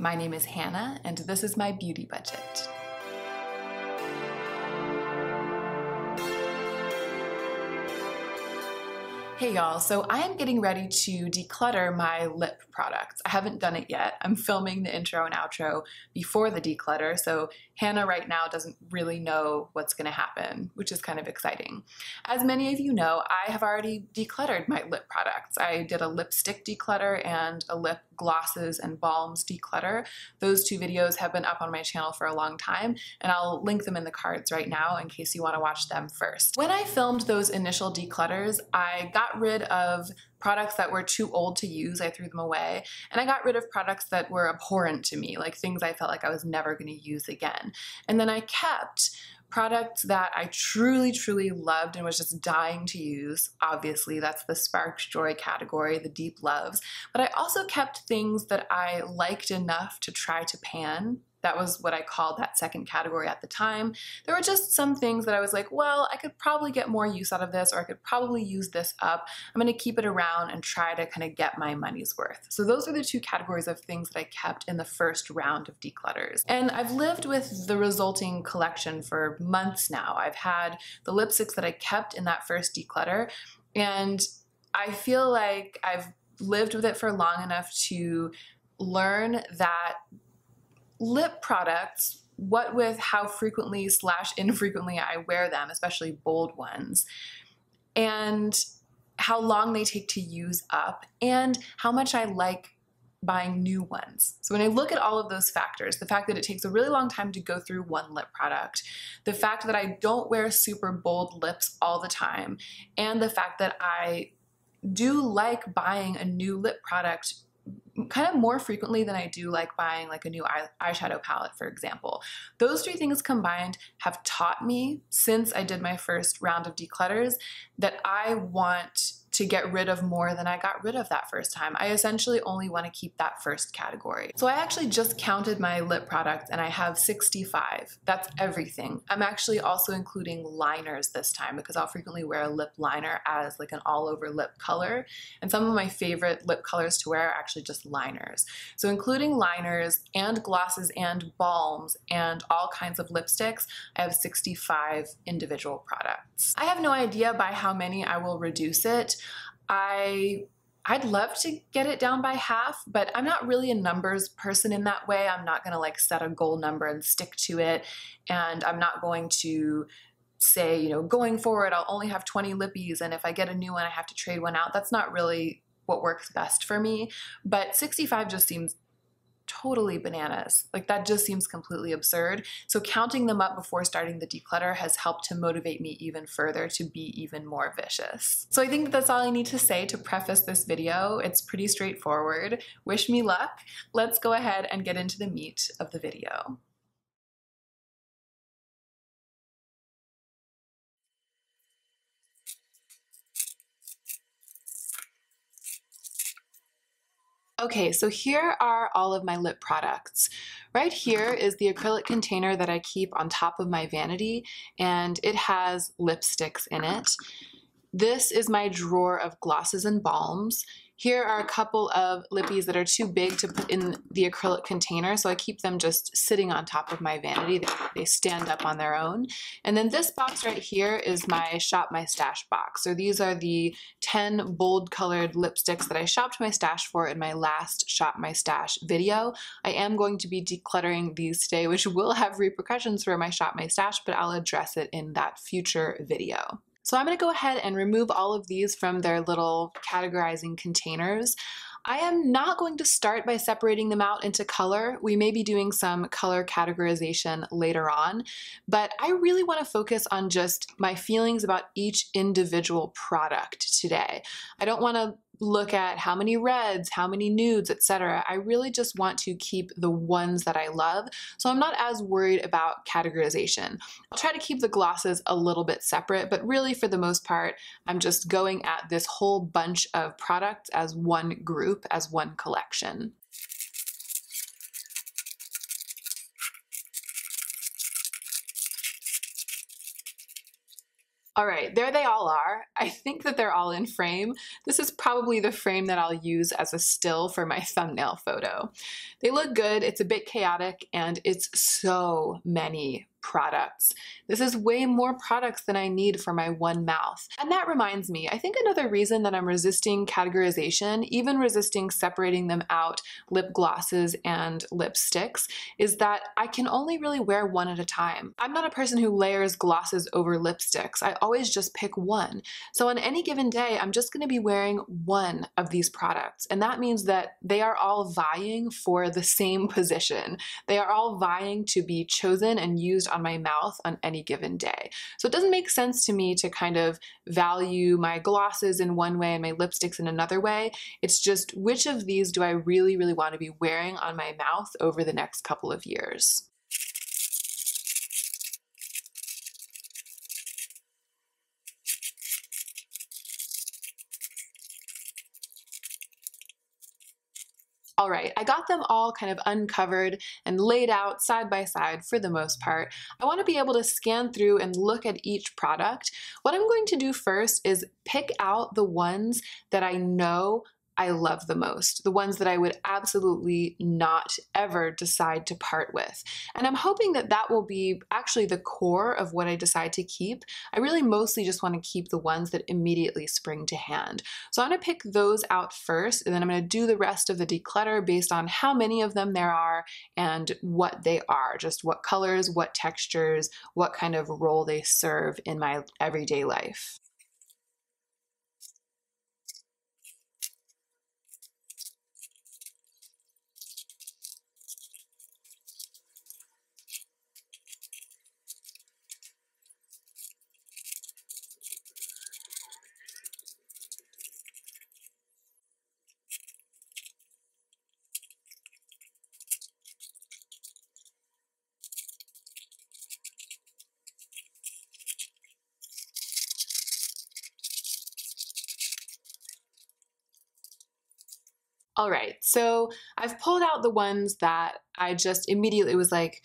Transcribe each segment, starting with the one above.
My name is Hannah, and this is my beauty budget. Hey y'all, so I am getting ready to declutter my lip products. I haven't done it yet. I'm filming the intro and outro before the declutter, so Hannah right now doesn't really know what's gonna happen, which is kind of exciting. As many of you know, I have already decluttered my lip products. I did a lipstick declutter and a lip glosses and balms declutter. Those two videos have been up on my channel for a long time, and I'll link them in the cards right now in case you want to watch them first. When I filmed those initial declutters, I got rid of products that were too old to use. I threw them away, and I got rid of products that were abhorrent to me, like things I felt like I was never going to use again. And then I kept products that I truly, truly loved and was just dying to use. Obviously, that's the sparked joy category, the deep loves. But I also kept things that I liked enough to try to pan. That was what I called that second category at the time. There were just some things that I was like, well, I could probably get more use out of this, or I could probably use this up. I'm gonna keep it around and try to kind of get my money's worth. So those are the two categories of things that I kept in the first round of declutters. And I've lived with the resulting collection for months now. I've had the lipsticks that I kept in that first declutter, and I feel like I've lived with it for long enough to learn that lip products, what with how frequently / infrequently I wear them, especially bold ones, and how long they take to use up, and how much I like buying new ones. So when I look at all of those factors, the fact that it takes a really long time to go through one lip product, the fact that I don't wear super bold lips all the time, and the fact that I do like buying a new lip product kind of more frequently than I do like buying like a new eyeshadow palette, for example. Those three things combined have taught me, since I did my first round of declutters, that I want to get rid of more than I got rid of that first time. I essentially only want to keep that first category. So I actually just counted my lip products and I have 65. That's everything. I'm actually also including liners this time because I'll frequently wear a lip liner as like an all over lip color. And some of my favorite lip colors to wear are actually just liners. So including liners and glosses and balms and all kinds of lipsticks, I have 65 individual products. I have no idea by how many I will reduce it. I'd love to get it down by half, but I'm not really a numbers person in that way. I'm not gonna like set a goal number and stick to it. And I'm not going to say, you know, going forward, I'll only have 20 lippies, and if I get a new one, I have to trade one out. That's not really what works best for me. But 65 just seems totally bananas. Like that just seems completely absurd. So counting them up before starting the declutter has helped to motivate me even further to be even more vicious. So I think that that's all I need to say to preface this video. It's pretty straightforward. Wish me luck. Let's go ahead and get into the meat of the video. Okay, so here are all of my lip products. Right here is the acrylic container that I keep on top of my vanity, and it has lipsticks in it. This is my drawer of glosses and balms. Here are a couple of lippies that are too big to put in the acrylic container, so I keep them just sitting on top of my vanity. They stand up on their own. And then this box right here is my Shop My Stash box. So these are the 10 bold colored lipsticks that I shopped my stash for in my last Shop My Stash video. I am going to be decluttering these today, which will have repercussions for my Shop My Stash, but I'll address it in that future video. So I'm going to go ahead and remove all of these from their little categorizing containers. I am not going to start by separating them out into color. We may be doing some color categorization later on, but I really want to focus on just my feelings about each individual product today. I don't want to look at how many reds, how many nudes, etc. I really just want to keep the ones that I love, so I'm not as worried about categorization. I'll try to keep the glosses a little bit separate, but really for the most part, I'm just going at this whole bunch of products as one group, as one collection. All right, there they all are. I think that they're all in frame. This is probably the frame that I'll use as a still for my thumbnail photo. They look good, it's a bit chaotic, and it's so many products. This is way more products than I need for my one mouth. And that reminds me, I think another reason that I'm resisting categorization, even resisting separating them out, lip glosses and lipsticks, is that I can only really wear one at a time. I'm not a person who layers glosses over lipsticks. I always just pick one. So on any given day, I'm just going to be wearing one of these products. And that means that they are all vying for the same position. They are all vying to be chosen and used on my mouth on any given day. So it doesn't make sense to me to kind of value my glosses in one way and my lipsticks in another way. It's just which of these do I really, really want to be wearing on my mouth over the next couple of years. All right, I got them all kind of uncovered and laid out side by side for the most part. I want to be able to scan through and look at each product. What I'm going to do first is pick out the ones that I know I love the most, the ones that I would absolutely not ever decide to part with. And I'm hoping that that will be actually the core of what I decide to keep. I really mostly just want to keep the ones that immediately spring to hand. So I'm going to pick those out first, and then I'm going to do the rest of the declutter based on how many of them there are and what they are, just what colors, what textures, what kind of role they serve in my everyday life. All right, so I've pulled out the ones that I just immediately was like,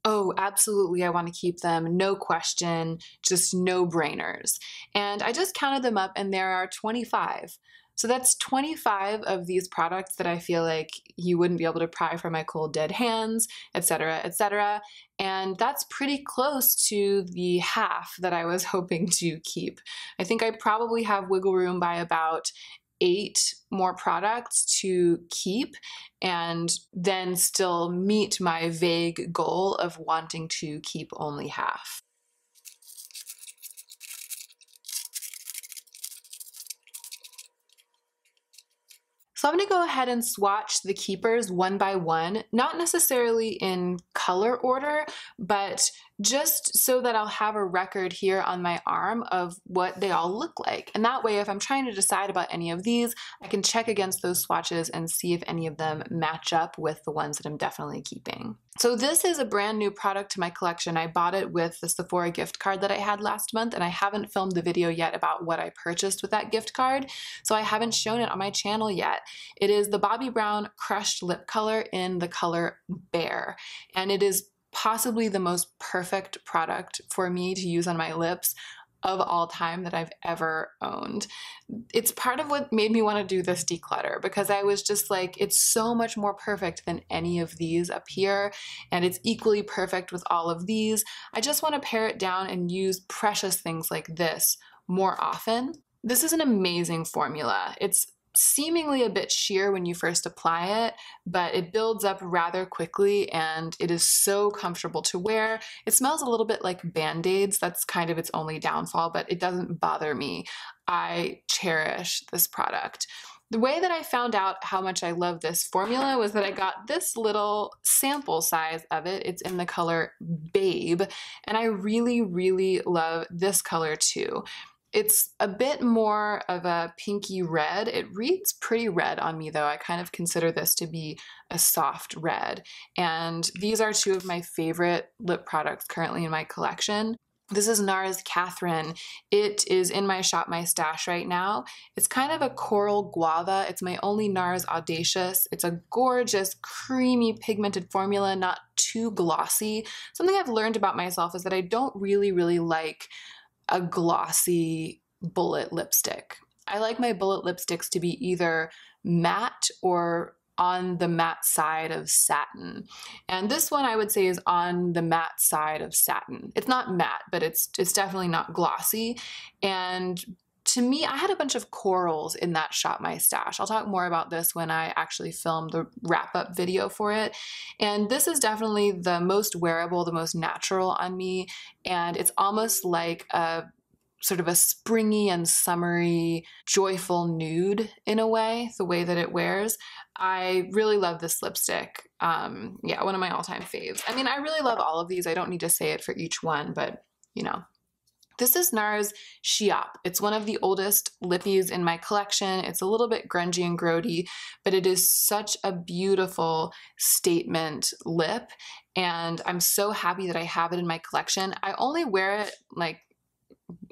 oh, absolutely, I want to keep them, no question, just no brainers. And I just counted them up and there are 25. So that's 25 of these products that I feel like you wouldn't be able to pry from my cold dead hands, etc., etc. And that's pretty close to the half that I was hoping to keep. I think I probably have wiggle room by about 8 more products to keep and then still meet my vague goal of wanting to keep only half. So I'm going to go ahead and swatch the keepers one by one, not necessarily in color order, but just so that I'll have a record here on my arm of what they all look like. And that way, if I'm trying to decide about any of these, I can check against those swatches and see if any of them match up with the ones that I'm definitely keeping. So this is a brand new product to my collection. I bought it with the Sephora gift card that I had last month, and I haven't filmed the video yet about what I purchased with that gift card, so I haven't shown it on my channel yet. It is the Bobbi Brown Crushed Lip Color in the color Bear, and it is possibly the most perfect product for me to use on my lips of all time that I've ever owned. It's part of what made me want to do this declutter, because I was just like, it's so much more perfect than any of these up here, and it's equally perfect with all of these. I just want to pare it down and use precious things like this more often. This is an amazing formula. It's seemingly a bit sheer when you first apply it, but it builds up rather quickly and it is so comfortable to wear. It smells a little bit like Band-Aids. That's kind of its only downfall, but it doesn't bother me. I cherish this product. The way that I found out how much I love this formula was that I got this little sample size of it. It's in the color Babe, and I really, really love this color too. It's a bit more of a pinky red. It reads pretty red on me though. I kind of consider this to be a soft red. And these are 2 of my favorite lip products currently in my collection. This is NARS Catherine. It is in my Shop My Stash right now. It's kind of a coral guava. It's my only NARS Audacious. It's a gorgeous, creamy, pigmented formula, not too glossy. Something I've learned about myself is that I don't really like a glossy bullet lipstick. I like my bullet lipsticks to be either matte or on the matte side of satin. And this one I would say is on the matte side of satin. It's not matte, but it's definitely not glossy. And to me, I had a bunch of corals in that Shop My Stash. I'll talk more about this when I actually film the wrap-up video for it. And this is definitely the most wearable, the most natural on me. And it's almost like a sort of a springy and summery, joyful nude in a way that it wears. I really love this lipstick. Yeah, one of my all-time faves. I mean, I really love all of these. I don't need to say it for each one, but you know. This is NARS Chiop. It's one of the oldest lippies in my collection. It's a little bit grungy and grody, but it is such a beautiful statement lip, and I'm so happy that I have it in my collection. I only wear it like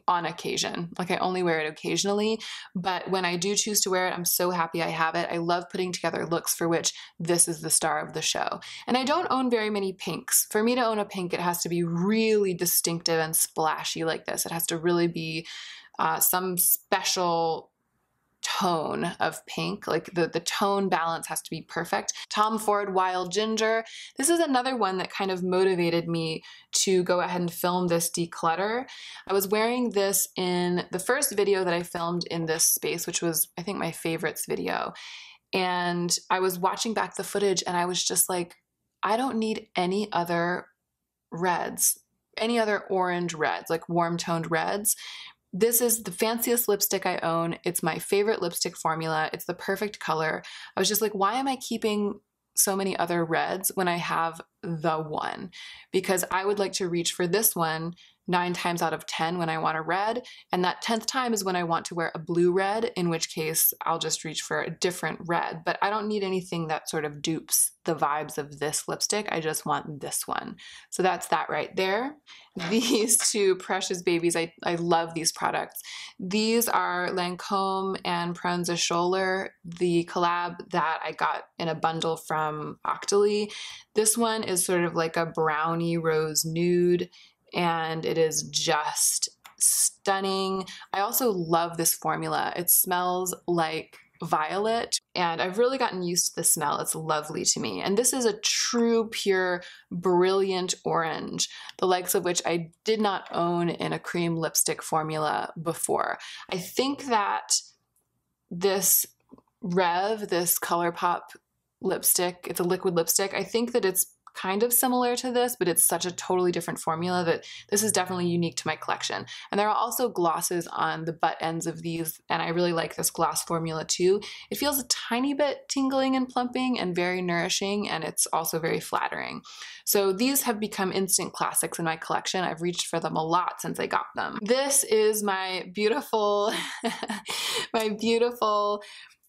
on occasion. Like I only wear it occasionally, but when I do choose to wear it, I'm so happy I have it. I love putting together looks for which this is the star of the show. And I don't own very many pinks. For me to own a pink, it has to be really distinctive and splashy like this. It has to really be some special tone of pink, like the tone balance has to be perfect. Tom Ford Wild Ginger. This is another one that kind of motivated me to go ahead and film this declutter. I was wearing this in the first video that I filmed in this space, which was, I think, my favorites video. And I was watching back the footage and I was just like, I don't need any other reds, any other orange reds, like warm toned reds. This is the fanciest lipstick I own. It's my favorite lipstick formula. It's the perfect color. I was just like, why am I keeping so many other reds when I have the one? Because I would like to reach for this one 9 times out of 10 when I want a red, and that 10th time is when I want to wear a blue red, in which case I'll just reach for a different red. But I don't need anything that sort of dupes the vibes of this lipstick. I just want this one. So that's that right there. These two precious babies, I love these products. These are Lancome and Pronza Scholler, the collab that I got in a bundle from Octoly. This one is sort of like a brownie rose nude, and it is just stunning. I also love this formula. It smells like violet, and I've really gotten used to the smell. It's lovely to me. And this is a true, pure, brilliant orange, the likes of which I did not own in a cream lipstick formula before. I think that this Rev, this ColourPop lipstick, it's a liquid lipstick, I think that it's kind of similar to this, but it's such a totally different formula that this is definitely unique to my collection. And there are also glosses on the butt ends of these, and I really like this gloss formula too. It feels a tiny bit tingling and plumping and very nourishing, and it's also very flattering. So these have become instant classics in my collection. I've reached for them a lot since I got them. This is my beautiful, my beautiful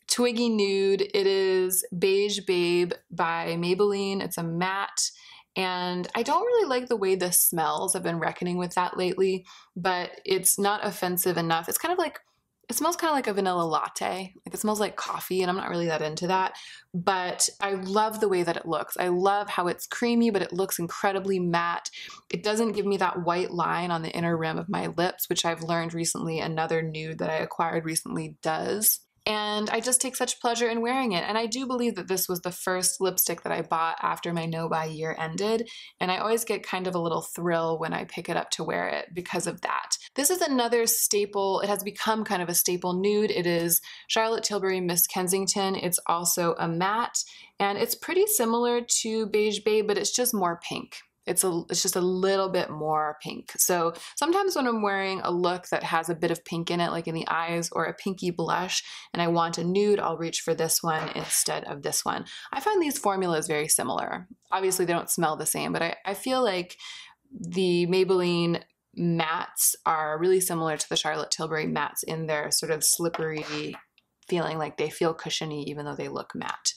Twiggy Nude. It is Beige Babe by Maybelline. It's a matte, and I don't really like the way this smells. I've been reckoning with that lately, but it's not offensive enough. It's kind of like, it smells kind of like a vanilla latte. Like it smells like coffee, and I'm not really that into that, but I love the way that it looks. I love how it's creamy, but it looks incredibly matte. It doesn't give me that white line on the inner rim of my lips, which I've learned recently another nude that I acquired recently does. And I just take such pleasure in wearing it. And I do believe that this was the first lipstick that I bought after my no-buy year ended. And I always get kind of a little thrill when I pick it up to wear it because of that. This is another staple. It has become kind of a staple nude. It is Charlotte Tilbury Miss Kensington. It's also a matte, and it's pretty similar to Beige Babe, but it's just more pink. It's just a little bit more pink. So sometimes when I'm wearing a look that has a bit of pink in it, like in the eyes or a pinky blush, and I want a nude, I'll reach for this one instead of this one. I find these formulas very similar. Obviously they don't smell the same, but I feel like the Maybelline mattes are really similar to the Charlotte Tilbury mattes in their sort of slippery feeling, like they feel cushiony even though they look matte.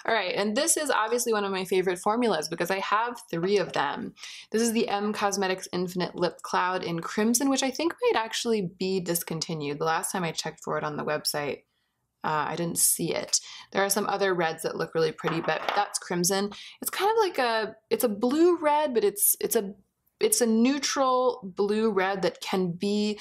All right, and this is obviously one of my favorite formulas because I have 3 of them. This is the M Cosmetics Infinite Lip Cloud in Crimson, which I think might actually be discontinued. The last time I checked for it on the website, I didn't see it. There are some other reds that look really pretty, but that's Crimson. It's kind of like it's a blue red, but it's a neutral blue red that can be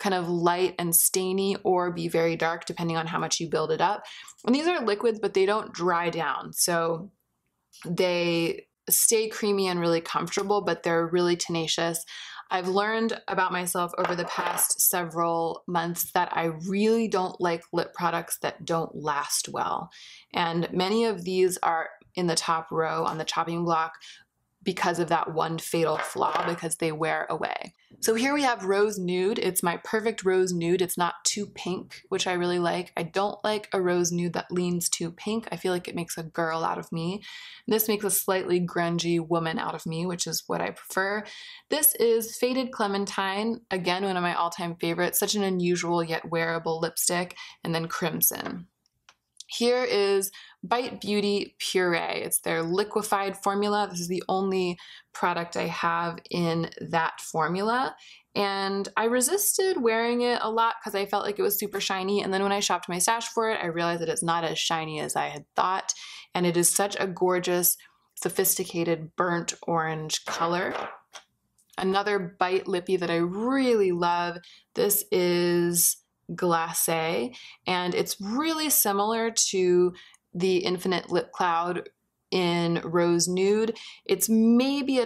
kind of light and stainy or be very dark depending on how much you build it up. And these are liquids, but they don't dry down. So they stay creamy and really comfortable, but they're really tenacious. I've learned about myself over the past several months that I really don't like lip products that don't last well. And many of these are in the top row on the chopping block because of that one fatal flaw, because they wear away. So here we have Rose Nude. It's my perfect rose nude. It's not too pink, which I really like. I don't like a rose nude that leans too pink. I feel like it makes a girl out of me. This makes a slightly grungy woman out of me, which is what I prefer. This is Faded Clementine. Again, one of my all-time favorites. Such an unusual yet wearable lipstick. And then Crimson. Here is Bite Beauty Puree. It's their liquefied formula. This is the only product I have in that formula. And I resisted wearing it a lot because I felt like it was super shiny. And then when I shopped my stash for it, I realized that it's not as shiny as I had thought. And it is such a gorgeous, sophisticated burnt orange color. Another Bite lippy that I really love. This is Glacé, and it's really similar to the Infinite Lip Cloud in Rose Nude. It's maybe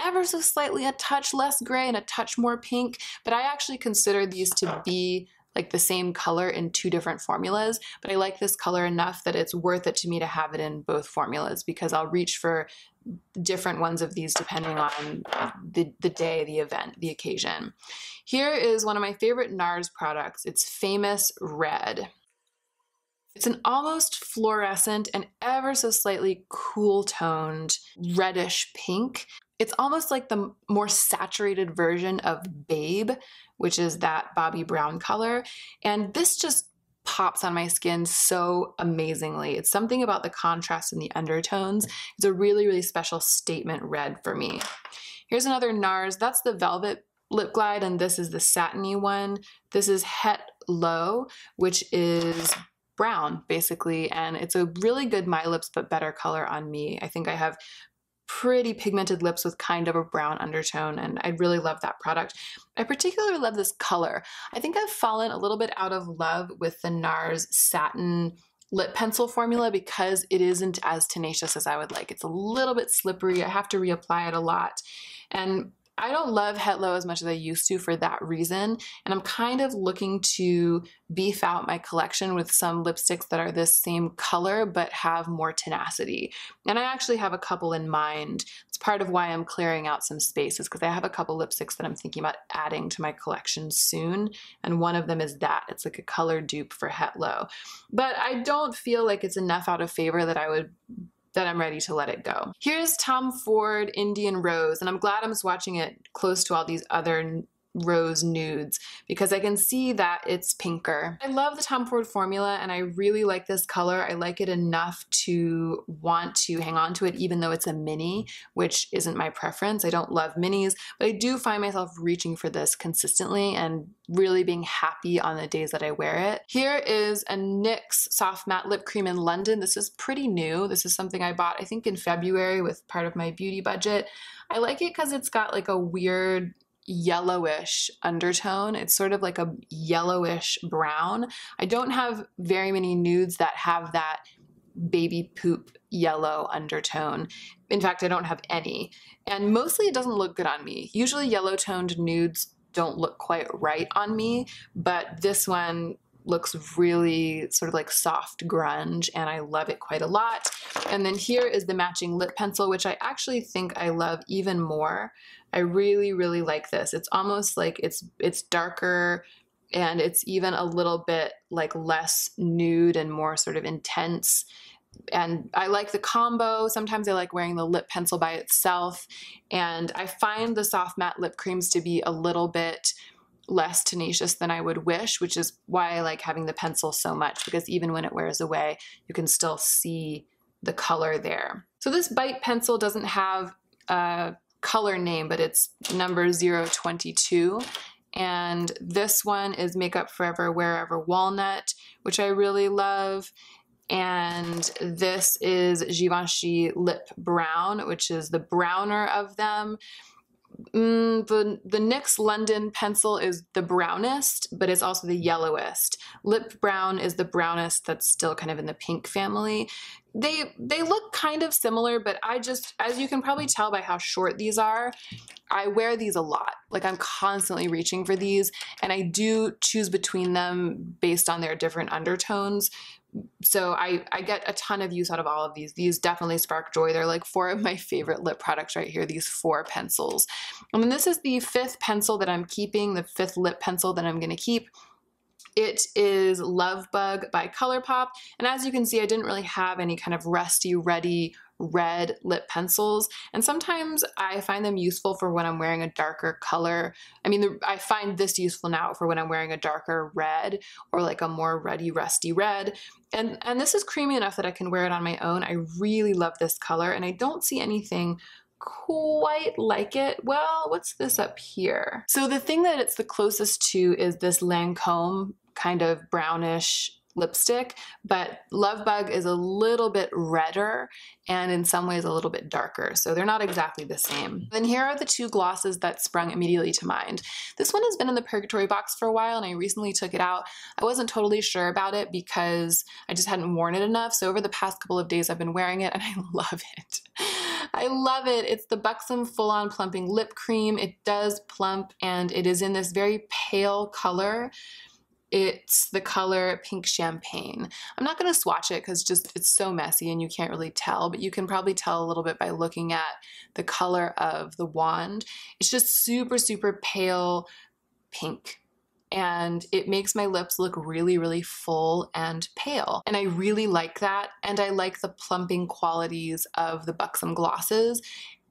ever so slightly a touch less gray and a touch more pink, but I actually consider these to be like the same color in two different formulas, but I like this color enough that it's worth it to me to have it in both formulas, because I'll reach for different ones of these depending on the day, the event, the occasion. Here is one of my favorite NARS products. It's Famous Red. It's an almost fluorescent and ever so slightly cool toned reddish pink. It's almost like the more saturated version of Babe, which is that Bobbi Brown color. And this just pops on my skin so amazingly. It's something about the contrast and the undertones. It's a really, really special statement red for me. Here's another NARS. That's the Velvet Lip Glide, and this is the satiny one. This is Het Low, which is brown, basically, and it's a really good My Lips but better color on me. I think I have pretty pigmented lips with kind of a brown undertone, and I really love that product. I particularly love this color. I think I've fallen a little bit out of love with the NARS Satin Lip Pencil formula because it isn't as tenacious as I would like. It's a little bit slippery. I have to reapply it a lot. And I don't love Het Low as much as I used to for that reason, and I'm kind of looking to beef out my collection with some lipsticks that are this same color but have more tenacity. And I actually have a couple in mind. It's part of why I'm clearing out some spaces, because I have a couple lipsticks that I'm thinking about adding to my collection soon, and one of them is that. It's like a color dupe for Het Low. But I don't feel like it's enough out of favor that I'm ready to let it go. Here's Tom Ford Indian Rose, and I'm glad I'm swatching it close to all these other rose nudes because I can see that it's pinker. I love the Tom Ford formula and I really like this color. I like it enough to want to hang on to it even though it's a mini, which isn't my preference. I don't love minis, but I do find myself reaching for this consistently and really being happy on the days that I wear it. Here is a NYX Soft Matte Lip Cream in London. This is pretty new. This is something I bought I think in February with part of my beauty budget. I like it because it's got like a weird yellowish undertone. It's sort of like a yellowish brown. I don't have very many nudes that have that baby poop yellow undertone. In fact, I don't have any. And mostly it doesn't look good on me. Usually yellow toned nudes don't look quite right on me, but this one looks really sort of like soft grunge and I love it quite a lot. And then here is the matching lip pencil, which I actually think I love even more. I really, really like this. It's almost like it's darker and it's even a little bit like less nude and more sort of intense. And I like the combo. Sometimes I like wearing the lip pencil by itself. And I find the soft matte lip creams to be a little bit less tenacious than I would wish, which is why I like having the pencil so much, because even when it wears away, you can still see the color there. So this Bite pencil doesn't have a color name, but it's number 022. And this one is Makeup Forever Wherever Walnut, which I really love. And this is Givenchy Lip Brown, which is the browner of them. The NYX London pencil is the brownest, but it's also the yellowest. Lip Brown is the brownest that's still kind of in the pink family. They look kind of similar, but I just, as you can probably tell by how short these are, I wear these a lot. Like, I'm constantly reaching for these, and I do choose between them based on their different undertones. So I get a ton of use out of all of these. These definitely spark joy. They're like 4 of my favorite lip products right here, these 4 pencils. And then this is the 5th pencil that I'm keeping, the 5th lip pencil that I'm gonna keep. It is Love Bug by ColourPop, and as you can see, I didn't really have any kind of rusty, ready red lip pencils, and sometimes I find them useful for when I'm wearing a darker color. I mean, I find this useful now for when I'm wearing a darker red or like a more ruddy, rusty red, and this is creamy enough that I can wear it on my own. I really love this color, and I don't see anything quite like it. Well, what's this up here? So the thing that it's the closest to is this Lancome kind of brownish lipstick, but Love Bug is a little bit redder and in some ways a little bit darker, so they're not exactly the same. Then here are the 2 glosses that sprung immediately to mind. This one has been in the Purgatory box for a while, and I recently took it out. I wasn't totally sure about it because I just hadn't worn it enough, so over the past couple of days I've been wearing it and I love it. I love it. It's the Buxom Full On Plumping Lip Cream. It does plump, and it is in this very pale color. It's the color Pink Champagne. I'm not gonna swatch it because just it's so messy and you can't really tell, but you can probably tell a little bit by looking at the color of the wand. It's just super, super pale pink, and it makes my lips look really, really full and pale. And I really like that, and I like the plumping qualities of the Buxom glosses.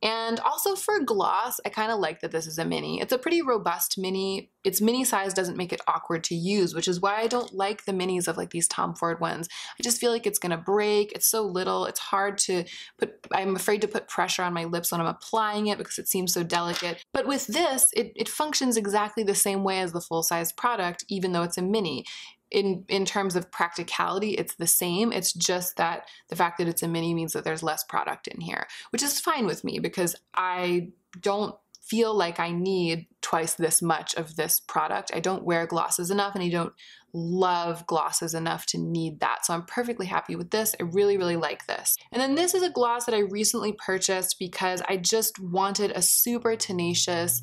And also for gloss, I kind of like that this is a mini. It's a pretty robust mini. Its mini size doesn't make it awkward to use, which is why I don't like the minis of like these Tom Ford ones. I just feel like it's gonna break. It's so little. It's hard to put, I'm afraid to put pressure on my lips when I'm applying it because it seems so delicate. But with this, it functions exactly the same way as the full-size product, even though it's a mini. In terms of practicality, it's the same. It's just that the fact that it's a mini means that there's less product in here, which is fine with me because I don't feel like I need twice this much of this product. I don't wear glosses enough, and I don't love glosses enough to need that. So I'm perfectly happy with this. I really, really like this. And then this is a gloss that I recently purchased because I just wanted a super tenacious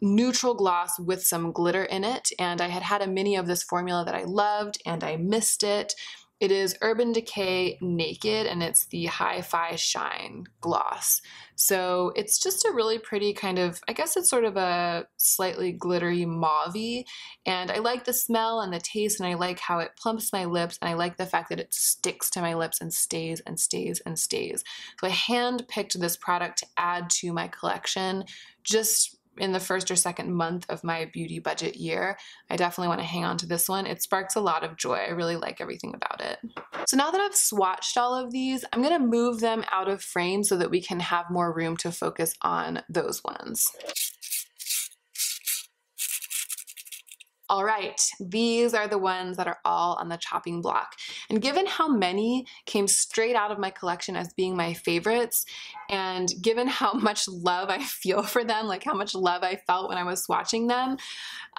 neutral gloss with some glitter in it, and I had had a mini of this formula that I loved and I missed it. It is Urban Decay Naked, and it's the Hi-Fi Shine gloss. So it's just a really pretty kind of, I guess it's sort of a slightly glittery mauve-y, and I like the smell and the taste, and I like how it plumps my lips, and I like the fact that it sticks to my lips and stays and stays and stays. So I hand-picked this product to add to my collection just in the first or second month of my beauty budget year. I definitely want to hang on to this one. It sparks a lot of joy. I really like everything about it. So now that I've swatched all of these, I'm going to move them out of frame so that we can have more room to focus on those ones. All right, these are the ones that are all on the chopping block. And given how many came straight out of my collection as being my favorites, and given how much love I feel for them, like how much love I felt when I was swatching them,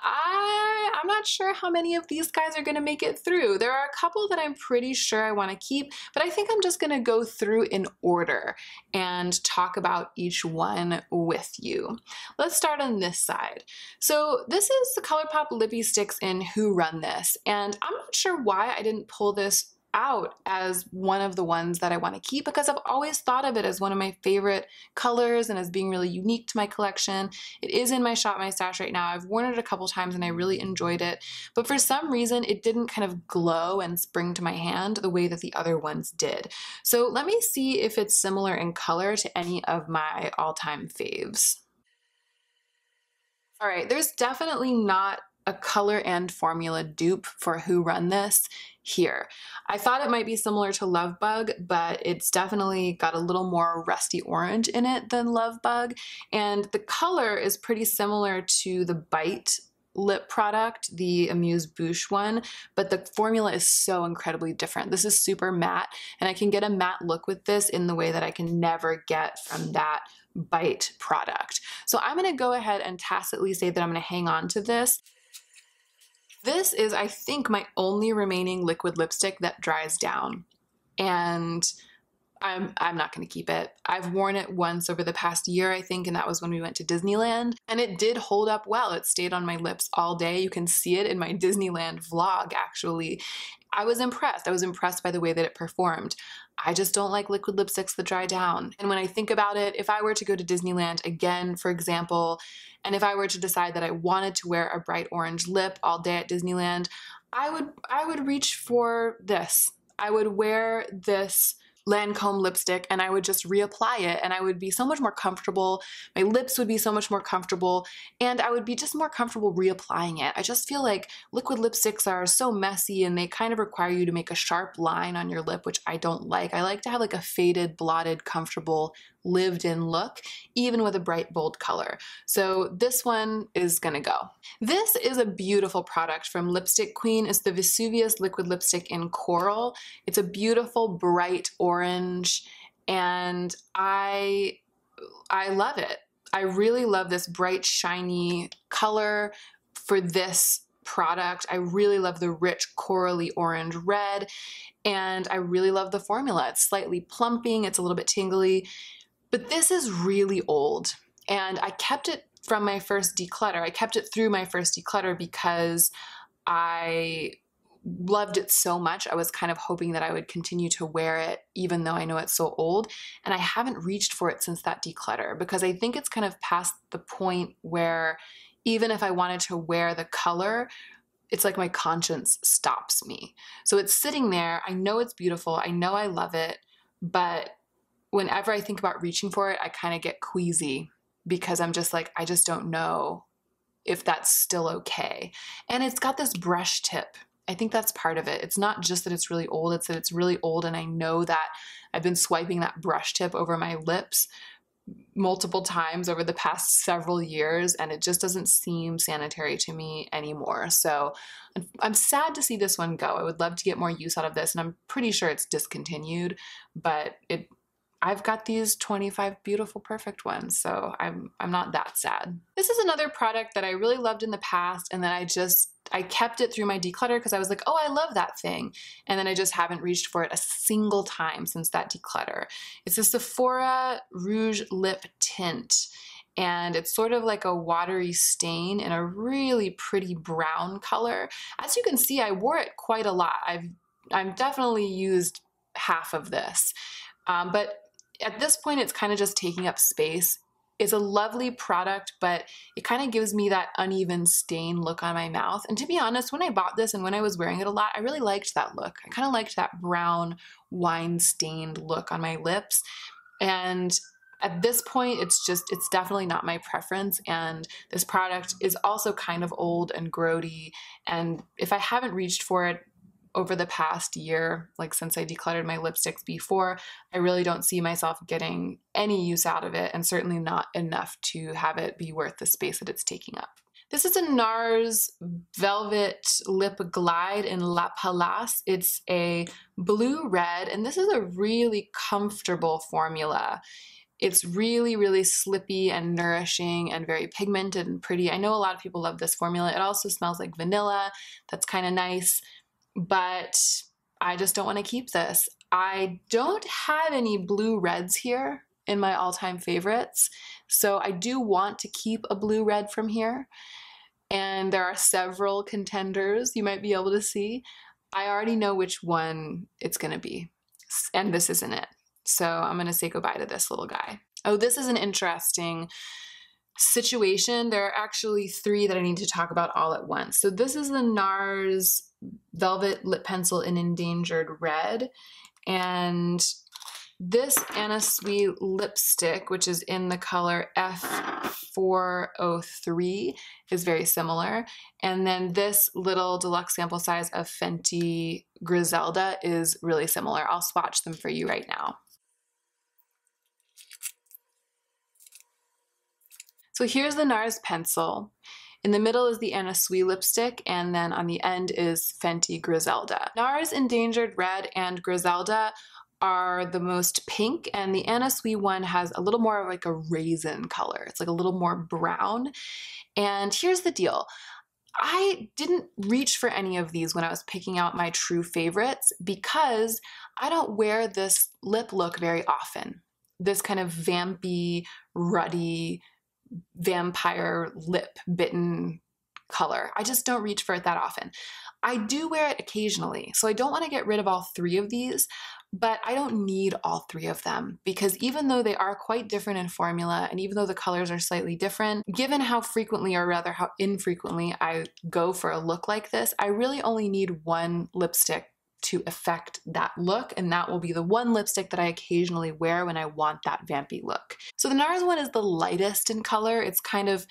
I'm not sure how many of these guys are gonna make it through. There are a couple that I'm pretty sure I wanna keep, but I think I'm just gonna go through in order and talk about each one with you. Let's start on this side. So this is the ColourPop Lippy Sticks in Who Run This, and I'm not sure why I didn't pull this out as one of the ones that I want to keep, because I've always thought of it as one of my favorite colors and as being really unique to my collection. It is in my Shop My Stash right now. I've worn it a couple times and I really enjoyed it, but for some reason it didn't kind of glow and spring to my hand the way that the other ones did. So let me see if it's similar in color to any of my all-time faves. All right, there's definitely not a color and formula dupe for Who Run This here. I thought it might be similar to Love Bug, but it's definitely got a little more rusty orange in it than Love Bug, and the color is pretty similar to the Bite lip product, the Amuse Bouche one, but the formula is so incredibly different. This is super matte, and I can get a matte look with this in the way that I can never get from that bite product. So I'm gonna go ahead and tacitly say that I'm gonna hang on to this. This is, I think, my only remaining liquid lipstick that dries down, and I'm not going to keep it. I've worn it once over the past year, I think, and that was when we went to Disneyland, and it did hold up well. It stayed on my lips all day. You can see it in my Disneyland vlog, actually. I was impressed. I was impressed by the way that it performed. I just don't like liquid lipsticks that dry down. And when I think about it, if I were to go to Disneyland again, for example, and if I were to decide that I wanted to wear a bright orange lip all day at Disneyland, I would reach for this. I would wear this Lancome lipstick and I would just reapply it, and I would be so much more comfortable. My lips would be so much more comfortable, and I would be just more comfortable reapplying it. I just feel like liquid lipsticks are so messy and they kind of require you to make a sharp line on your lip, which I don't like. I like to have like a faded, blotted, comfortable, lived-in look, even with a bright, bold color. So this one is gonna go. This is a beautiful product from Lipstick Queen. It's the Vesuvius liquid lipstick in coral. It's a beautiful, bright orange, and I love it. I really love this bright, shiny color for this product. I really love the rich corally orange red, and I really love the formula. It's slightly plumping, it's a little bit tingly, but this is really old, and I kept it from my first declutter. I kept it through my first declutter because I loved it so much. I was kind of hoping that I would continue to wear it even though I know it's so old, and I haven't reached for it since that declutter because I think it's kind of past the point where even if I wanted to wear the color, it's like my conscience stops me. So it's sitting there. I know it's beautiful. I know I love it, but whenever I think about reaching for it, I kind of get queasy because I'm just like, I just don't know if that's still okay. And it's got this brush tip. I think that's part of it. It's not just that it's really old, it's that it's really old, and I know that I've been swiping that brush tip over my lips multiple times over the past several years, and it just doesn't seem sanitary to me anymore. So I'm sad to see this one go. I would love to get more use out of this, and I'm pretty sure it's discontinued, but I've got these 25 beautiful, perfect ones, so I'm not that sad. This is another product that I really loved in the past, and then I kept it through my declutter because I was like, oh, I love that thing. And then I just haven't reached for it a single time since that declutter. It's a Sephora Rouge Lip Tint, and it's sort of like a watery stain in a really pretty brown color. As you can see, I wore it quite a lot. I've definitely used half of this, but at this point, it's kind of just taking up space. It's a lovely product, but it kind of gives me that uneven stain look on my mouth. And to be honest, when I bought this and when I was wearing it a lot, I really liked that look. I kind of liked that brown wine-stained look on my lips. And at this point, it's definitely not my preference. And this product is also kind of old and grody. And if I haven't reached for it over the past year, like since I decluttered my lipsticks before, I really don't see myself getting any use out of it, and certainly not enough to have it be worth the space that it's taking up. This is a NARS Velvet Lip Glide in La Palace. It's a blue-red, and this is a really comfortable formula. It's really, really slippy and nourishing and very pigmented and pretty. I know a lot of people love this formula. It also smells like vanilla. That's kind of nice. But I just don't want to keep this. I don't have any blue reds here in my all-time favorites, so I do want to keep a blue red from here, and there are several contenders you might be able to see. I already know which one it's gonna be, and this isn't it. So I'm gonna say goodbye to this little guy. Oh, this is an interesting situation. There are actually three that I need to talk about all at once. So this is the NARS Velvet Lip Pencil in Endangered Red, and this Anna Sui lipstick, which is in the color F403, is very similar. And then this little deluxe sample size of Fenty Griselda is really similar. I'll swatch them for you right now. So here's the NARS pencil. In the middle is the Anna Sui lipstick, and then on the end is Fenty Griselda. NARS Endangered Red and Griselda are the most pink, and the Anna Sui one has a little more of like a raisin color. It's like a little more brown. And here's the deal. I didn't reach for any of these when I was picking out my true favorites because I don't wear this lip look very often. This kind of vampy, ruddy, vampire lip bitten color. I just don't reach for it that often. I do wear it occasionally, so I don't want to get rid of all three of these, but I don't need all three of them because even though they are quite different in formula and even though the colors are slightly different, given how frequently or rather how infrequently I go for a look like this, I really only need one lipstick to affect that look, and that will be the one lipstick that I occasionally wear when I want that vampy look. So the NARS one is the lightest in color. It's kind of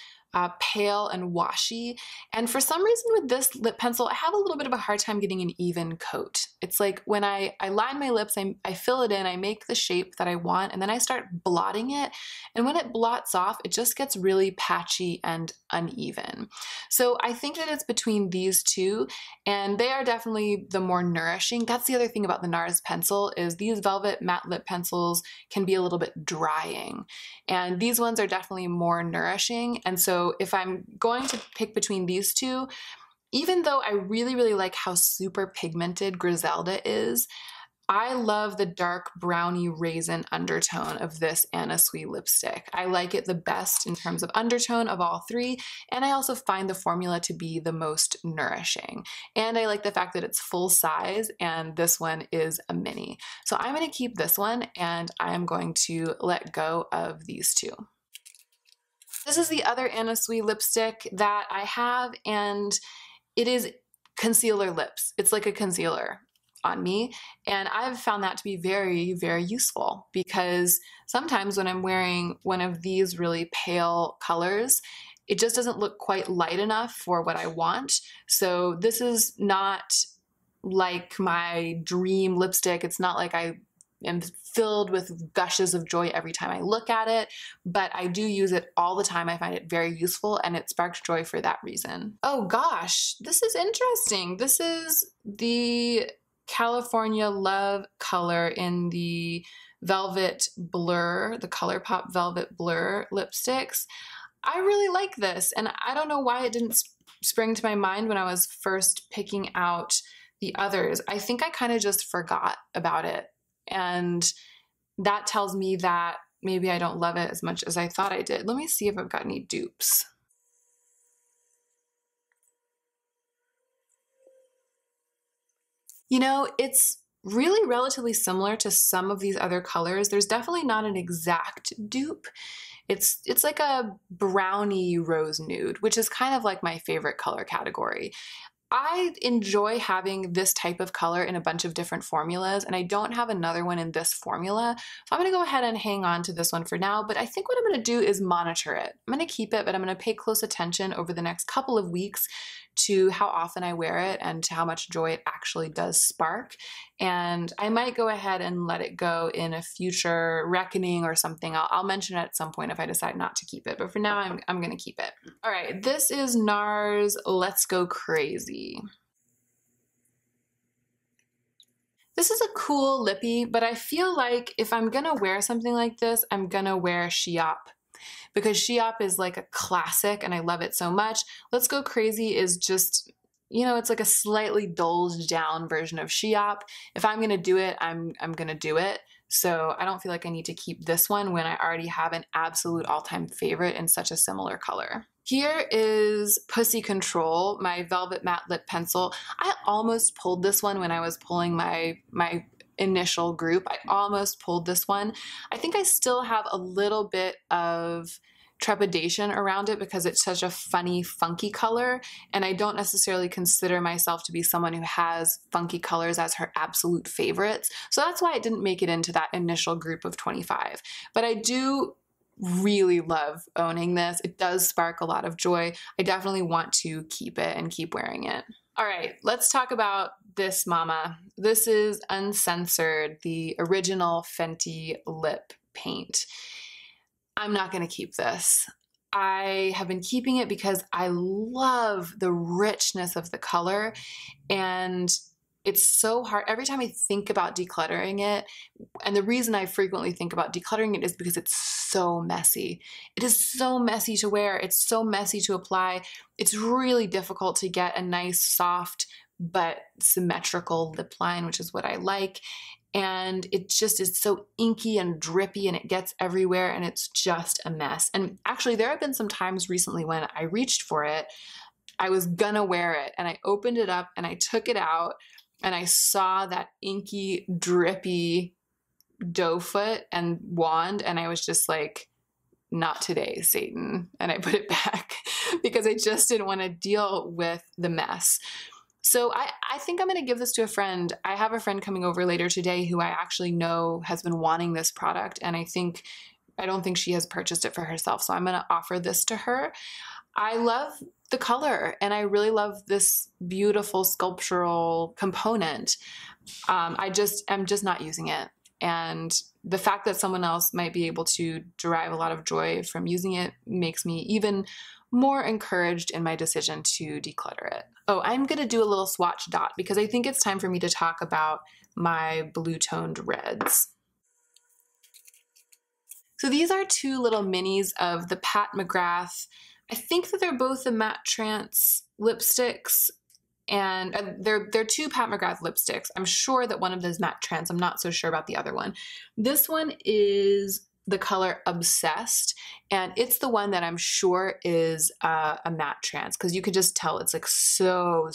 pale and washy, and for some reason with this lip pencil I have a little bit of a hard time getting an even coat. It's like when I line my lips, I fill it in, I make the shape that I want, and then I start blotting it, and when it blots off it just gets really patchy and uneven. So I think that it's between these two, and they are definitely the more nourishing. That's the other thing about the NARS pencil is these velvet matte lip pencils can be a little bit drying, and these ones are definitely more nourishing. And so if I'm going to pick between these two, even though I really, really like how super pigmented Griselda is, I love the dark brownie raisin undertone of this Anna Sui lipstick. I like it the best in terms of undertone of all three, and I also find the formula to be the most nourishing. And I like the fact that it's full size, and this one is a mini. So I'm going to keep this one, and I'm going to let go of these two. This is the other Anna Sui lipstick that I have, and it is concealer lips. It's like a concealer on me, and I've found that to be very, very useful because sometimes when I'm wearing one of these really pale colors, it just doesn't look quite light enough for what I want. So this is not like my dream lipstick. It's not like I am filled with gushes of joy every time I look at it, but I do use it all the time. I find it very useful, and it sparked joy for that reason. Oh gosh, this is interesting. This is the California Love color in the Velvet Blur, the ColourPop Velvet Blur lipsticks. I really like this, and I don't know why it didn't spring to my mind when I was first picking out the others. I think I kind of just forgot about it. And that tells me that maybe I don't love it as much as I thought I did. Let me see if I've got any dupes. You know, it's really relatively similar to some of these other colors. There's definitely not an exact dupe. It's like a brownie rose nude, which is kind of like my favorite color category. I enjoy having this type of color in a bunch of different formulas, and I don't have another one in this formula. So I'm gonna go ahead and hang on to this one for now, but I think what I'm gonna do is monitor it. I'm gonna keep it, but I'm gonna pay close attention over the next couple of weeks to how often I wear it and to how much joy it actually does spark. And I might go ahead and let it go in a future reckoning or something. I'll mention it at some point if I decide not to keep it, but for now I'm gonna keep it. All right, this is NARS Let's Go Crazy. This is a cool lippy, but I feel like if I'm gonna wear something like this, I'm gonna wear Sheop, because Sheop is like a classic and I love it so much. Let's Go Crazy is just, you know, it's like a slightly dulled down version of Sheop. If I'm gonna do it, I'm gonna do it. So I don't feel like I need to keep this one when I already have an absolute all-time favorite in such a similar color. Here is Pussy Control, my Velvet Matte Lip Pencil. I almost pulled this one when I was pulling my initial group. I almost pulled this one. I think I still have a little bit of trepidation around it because it's such a funny, funky color, and I don't necessarily consider myself to be someone who has funky colors as her absolute favorites. So that's why it didn't make it into that initial group of 25. But I do really love owning this. It does spark a lot of joy. I definitely want to keep it and keep wearing it. All right, let's talk about this mama. This is Uncensored, the original Fenty lip paint. I'm not gonna keep this. I have been keeping it because I love the richness of the color, and It's so hard. Every time I think about decluttering it, and the reason I frequently think about decluttering it is because it's so messy. It is so messy to wear. It's so messy to apply. It's really difficult to get a nice, soft, but symmetrical lip line, which is what I like. And it just is so inky and drippy, and it gets everywhere, and it's just a mess. And actually, there have been some times recently when I reached for it, I was gonna wear it, and I opened it up and I took it out, and I saw that inky, drippy doe foot and wand, and I was just like, not today, Satan. And I put it back because I just didn't want to deal with the mess. So I think I'm going to give this to a friend. I have a friend coming over later today who I actually know has been wanting this product, and I don't think she has purchased it for herself. So I'm going to offer this to her. I love the color, and I really love this beautiful sculptural component. I'm just not using it. And the fact that someone else might be able to derive a lot of joy from using it makes me even more encouraged in my decision to declutter it. Oh, I'm going to do a little swatch dot because I think it's time for me to talk about my blue toned reds. So these are two little minis of the Pat McGrath. I think that they're both the matte trance lipsticks, and they're two Pat McGrath lipsticks. I'm sure that one of them is matte trance. I'm not so sure about the other one. This one is the color Obsessed, and it's the one that I'm sure is a matte trance, because you could just tell it's like so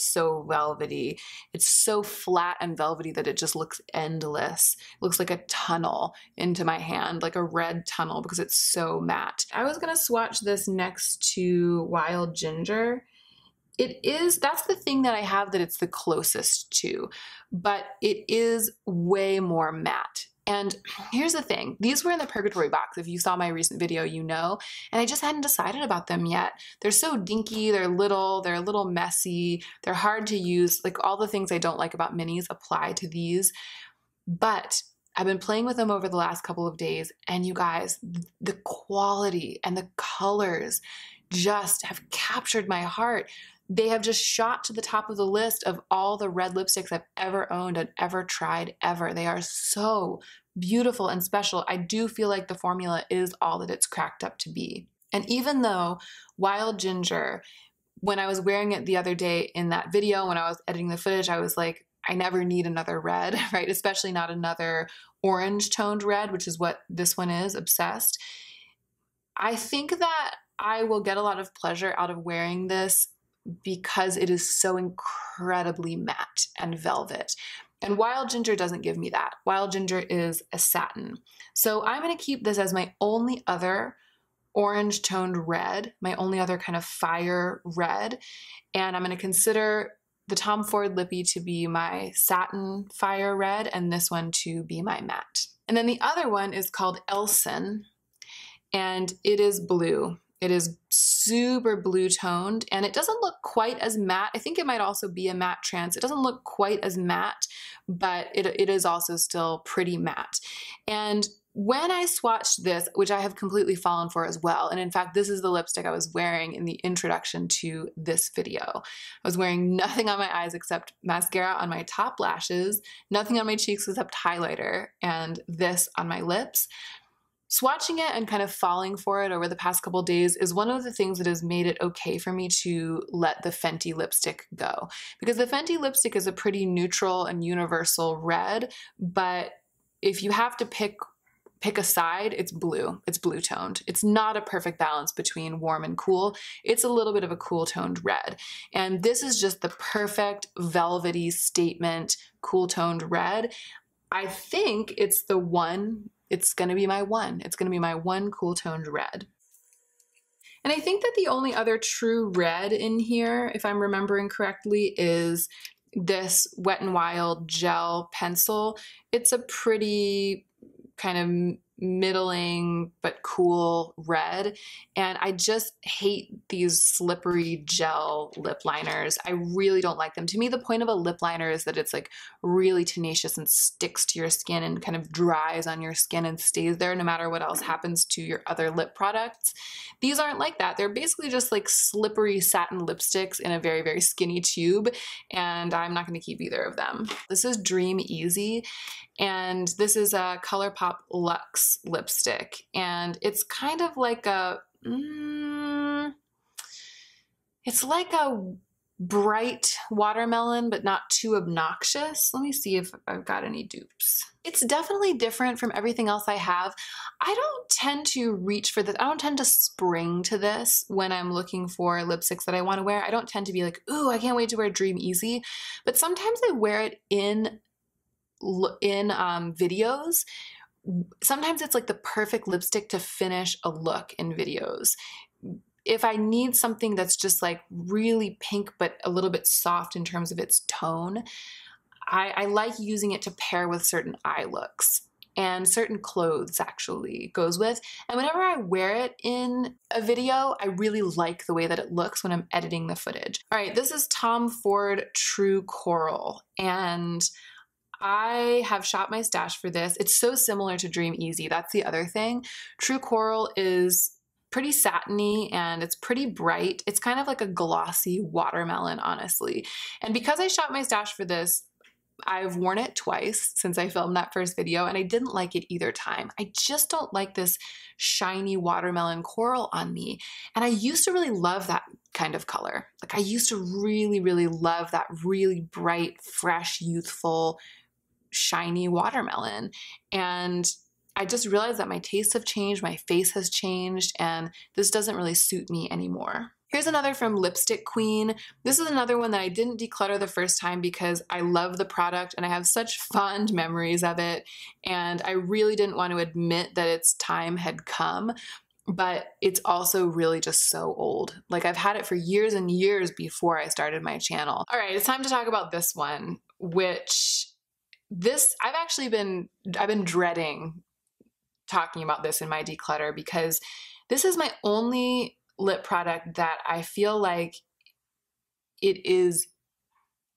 velvety. It's so flat and velvety that it just looks endless. It looks like a tunnel into my hand, like a red tunnel, because it's so matte. I was gonna swatch this next to Wild Ginger. That's the thing that I have that it's the closest to, but it is way more matte. And here's the thing, these were in the Purgatory box. If you saw my recent video, you know, and I just hadn't decided about them yet. They're so dinky, they're a little messy, they're hard to use. Like, all the things I don't like about minis apply to these, but I've been playing with them over the last couple of days, and you guys, the quality and the colors just have captured my heart. They have just shot to the top of the list of all the red lipsticks I've ever owned and ever tried ever. They are so beautiful and special. I do feel like the formula is all that it's cracked up to be. And even though Wild Ginger, when I was wearing it the other day in that video, when I was editing the footage, I was like, I never need another red, right? Especially not another orange toned red, which is what this one is, Obsessed. I think that I will get a lot of pleasure out of wearing this because it is so incredibly matte and velvet. And Wild Ginger doesn't give me that. Wild Ginger is a satin. So I'm going to keep this as my only other orange toned red, my only other kind of fire red. And I'm going to consider the Tom Ford Lippy to be my satin fire red, and this one to be my matte. And then the other one is called Elson, and it is blue. It is super blue toned, and it doesn't look quite as matte. I think it might also be a matte trance. It doesn't look quite as matte, but it is also still pretty matte. And when I swatched this, which I have completely fallen for as well, and in fact, this is the lipstick I was wearing in the introduction to this video. I was wearing nothing on my eyes except mascara on my top lashes, nothing on my cheeks except highlighter, and this on my lips. Swatching it and kind of falling for it over the past couple days is one of the things that has made it okay for me to let the Fenty lipstick go. Because the Fenty lipstick is a pretty neutral and universal red, but if you have to pick a side, it's blue. It's blue toned. It's not a perfect balance between warm and cool. It's a little bit of a cool toned red. And this is just the perfect velvety statement cool toned red. I think it's the one. It's going to be my one. It's going to be my one cool toned red. And I think that the only other true red in here, if I'm remembering correctly, is this Wet n Wild gel pencil. It's a pretty kind of middling but cool red, and I just hate these slippery gel lip liners. I really don't like them. To me, the point of a lip liner is that it's like really tenacious and sticks to your skin and kind of dries on your skin and stays there no matter what else happens to your other lip products. These aren't like that. They're basically just like slippery satin lipsticks in a very, very skinny tube, and I'm not going to keep either of them. This is Dream Easy, and this is a ColourPop Luxe lipstick, and it's kind of like a, it's like a bright watermelon, but not too obnoxious. Let me see if I've got any dupes. It's definitely different from everything else I have. I don't tend to reach for this. I don't tend to spring to this when I'm looking for lipsticks that I want to wear. I don't tend to be like, ooh, I can't wait to wear Dream Easy. But sometimes I wear it in videos. Sometimes it's like the perfect lipstick to finish a look in videos. If I need something that's just like really pink but a little bit soft in terms of its tone, I like using it to pair with certain eye looks, and certain clothes actually goes with. And whenever I wear it in a video, I really like the way that it looks when I'm editing the footage. All right, this is Tom Ford True Coral, and I have shopped my stash for this. It's so similar to Dream Easy. That's the other thing. True Coral is pretty satiny and it's pretty bright. It's kind of like a glossy watermelon, honestly. And because I shopped my stash for this, I've worn it twice since I filmed that first video, and I didn't like it either time. I just don't like this shiny watermelon coral on me. And I used to really love that kind of color. Like I used to really, really love that really bright, fresh, youthful, shiny watermelon. And I just realized that my tastes have changed, my face has changed, and this doesn't really suit me anymore. Here's another from Lipstick Queen. This is another one that I didn't declutter the first time because I love the product and I have such fond memories of it, and I really didn't want to admit that its time had come, but it's also really just so old. Like I've had it for years and years before I started my channel. All right, it's time to talk about this one, which I've been dreading talking about this in my declutter because this is my only lip product that I feel like it is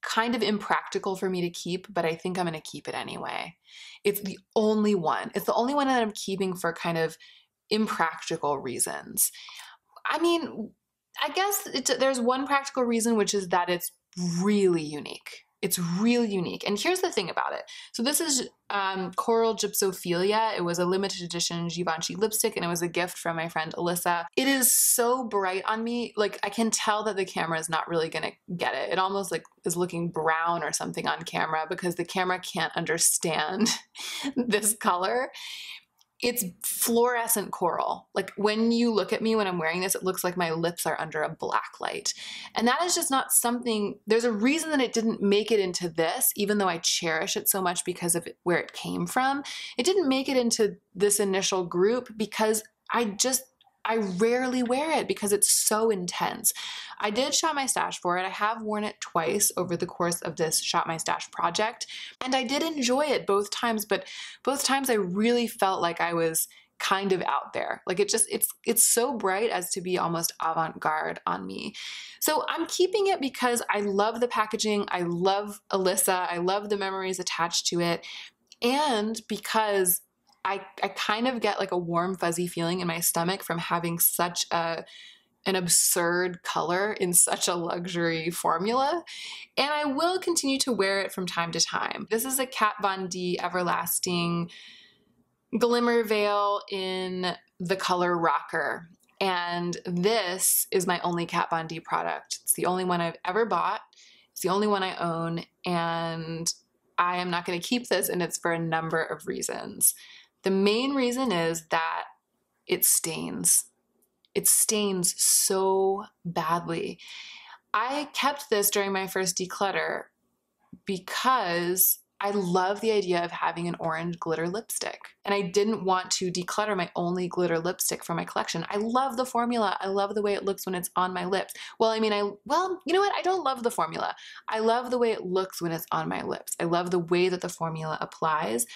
kind of impractical for me to keep, but I think I'm going to keep it anyway. It's the only one. It's the only one that I'm keeping for kind of impractical reasons. I mean, I guess there's one practical reason, which is that it's really unique. It's really unique. And here's the thing about it. So this is Coral Gypsophilia. It was a limited edition Givenchy lipstick, and it was a gift from my friend Alyssa. It is so bright on me. Like I can tell that the camera is not really gonna get it. It almost like is looking brown or something on camera because the camera can't understand this color. It's fluorescent coral. Like when you look at me when I'm wearing this, it looks like my lips are under a black light. And that is just not something, there's a reason that it didn't make it into this, even though I cherish it so much because of where it came from. It didn't make it into this initial group because I rarely wear it because it's so intense. I did shop my stash for it. I have worn it twice over the course of this Shop My Stash project, and I did enjoy it both times, but both times I really felt like I was kind of out there. Like it's so bright as to be almost avant-garde on me. So I'm keeping it because I love the packaging. I love Alyssa. I love the memories attached to it. And because I kind of get like a warm fuzzy feeling in my stomach from having such an absurd color in such a luxury formula, and I will continue to wear it from time to time. This is a Kat Von D Everlasting Glimmer Veil in the color Rocker, and this is my only Kat Von D product. It's the only one I've ever bought. It's the only one I own, and I am not going to keep this, and it's for a number of reasons. The main reason is that it stains. It stains so badly. I kept this during my first declutter because I love the idea of having an orange glitter lipstick. And I didn't want to declutter my only glitter lipstick from my collection. I love the formula. I love the way it looks when it's on my lips. Well, you know what? I don't love the formula. I love the way it looks when it's on my lips. I love the way that the formula applies.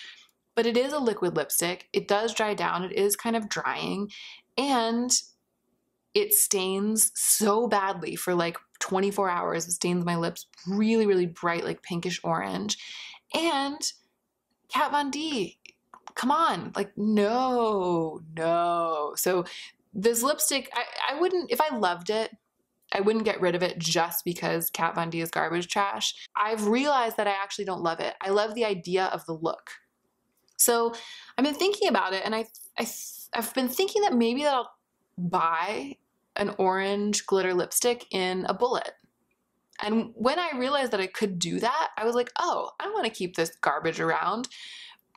but it is a liquid lipstick. It does dry down. It is kind of drying, and it stains so badly for like 24 hours. It stains my lips really, really bright, like pinkish orange. And Kat Von D, come on, like no. So this lipstick, I wouldn't, if I loved it, I wouldn't get rid of it just because Kat Von D is garbage trash. I've realized that I actually don't love it. I love the idea of the look. So I've been thinking about it, and I've been thinking that maybe that I'll buy an orange glitter lipstick in a bullet. And when I realized that I could do that, I was like, oh, I don't want to keep this garbage around.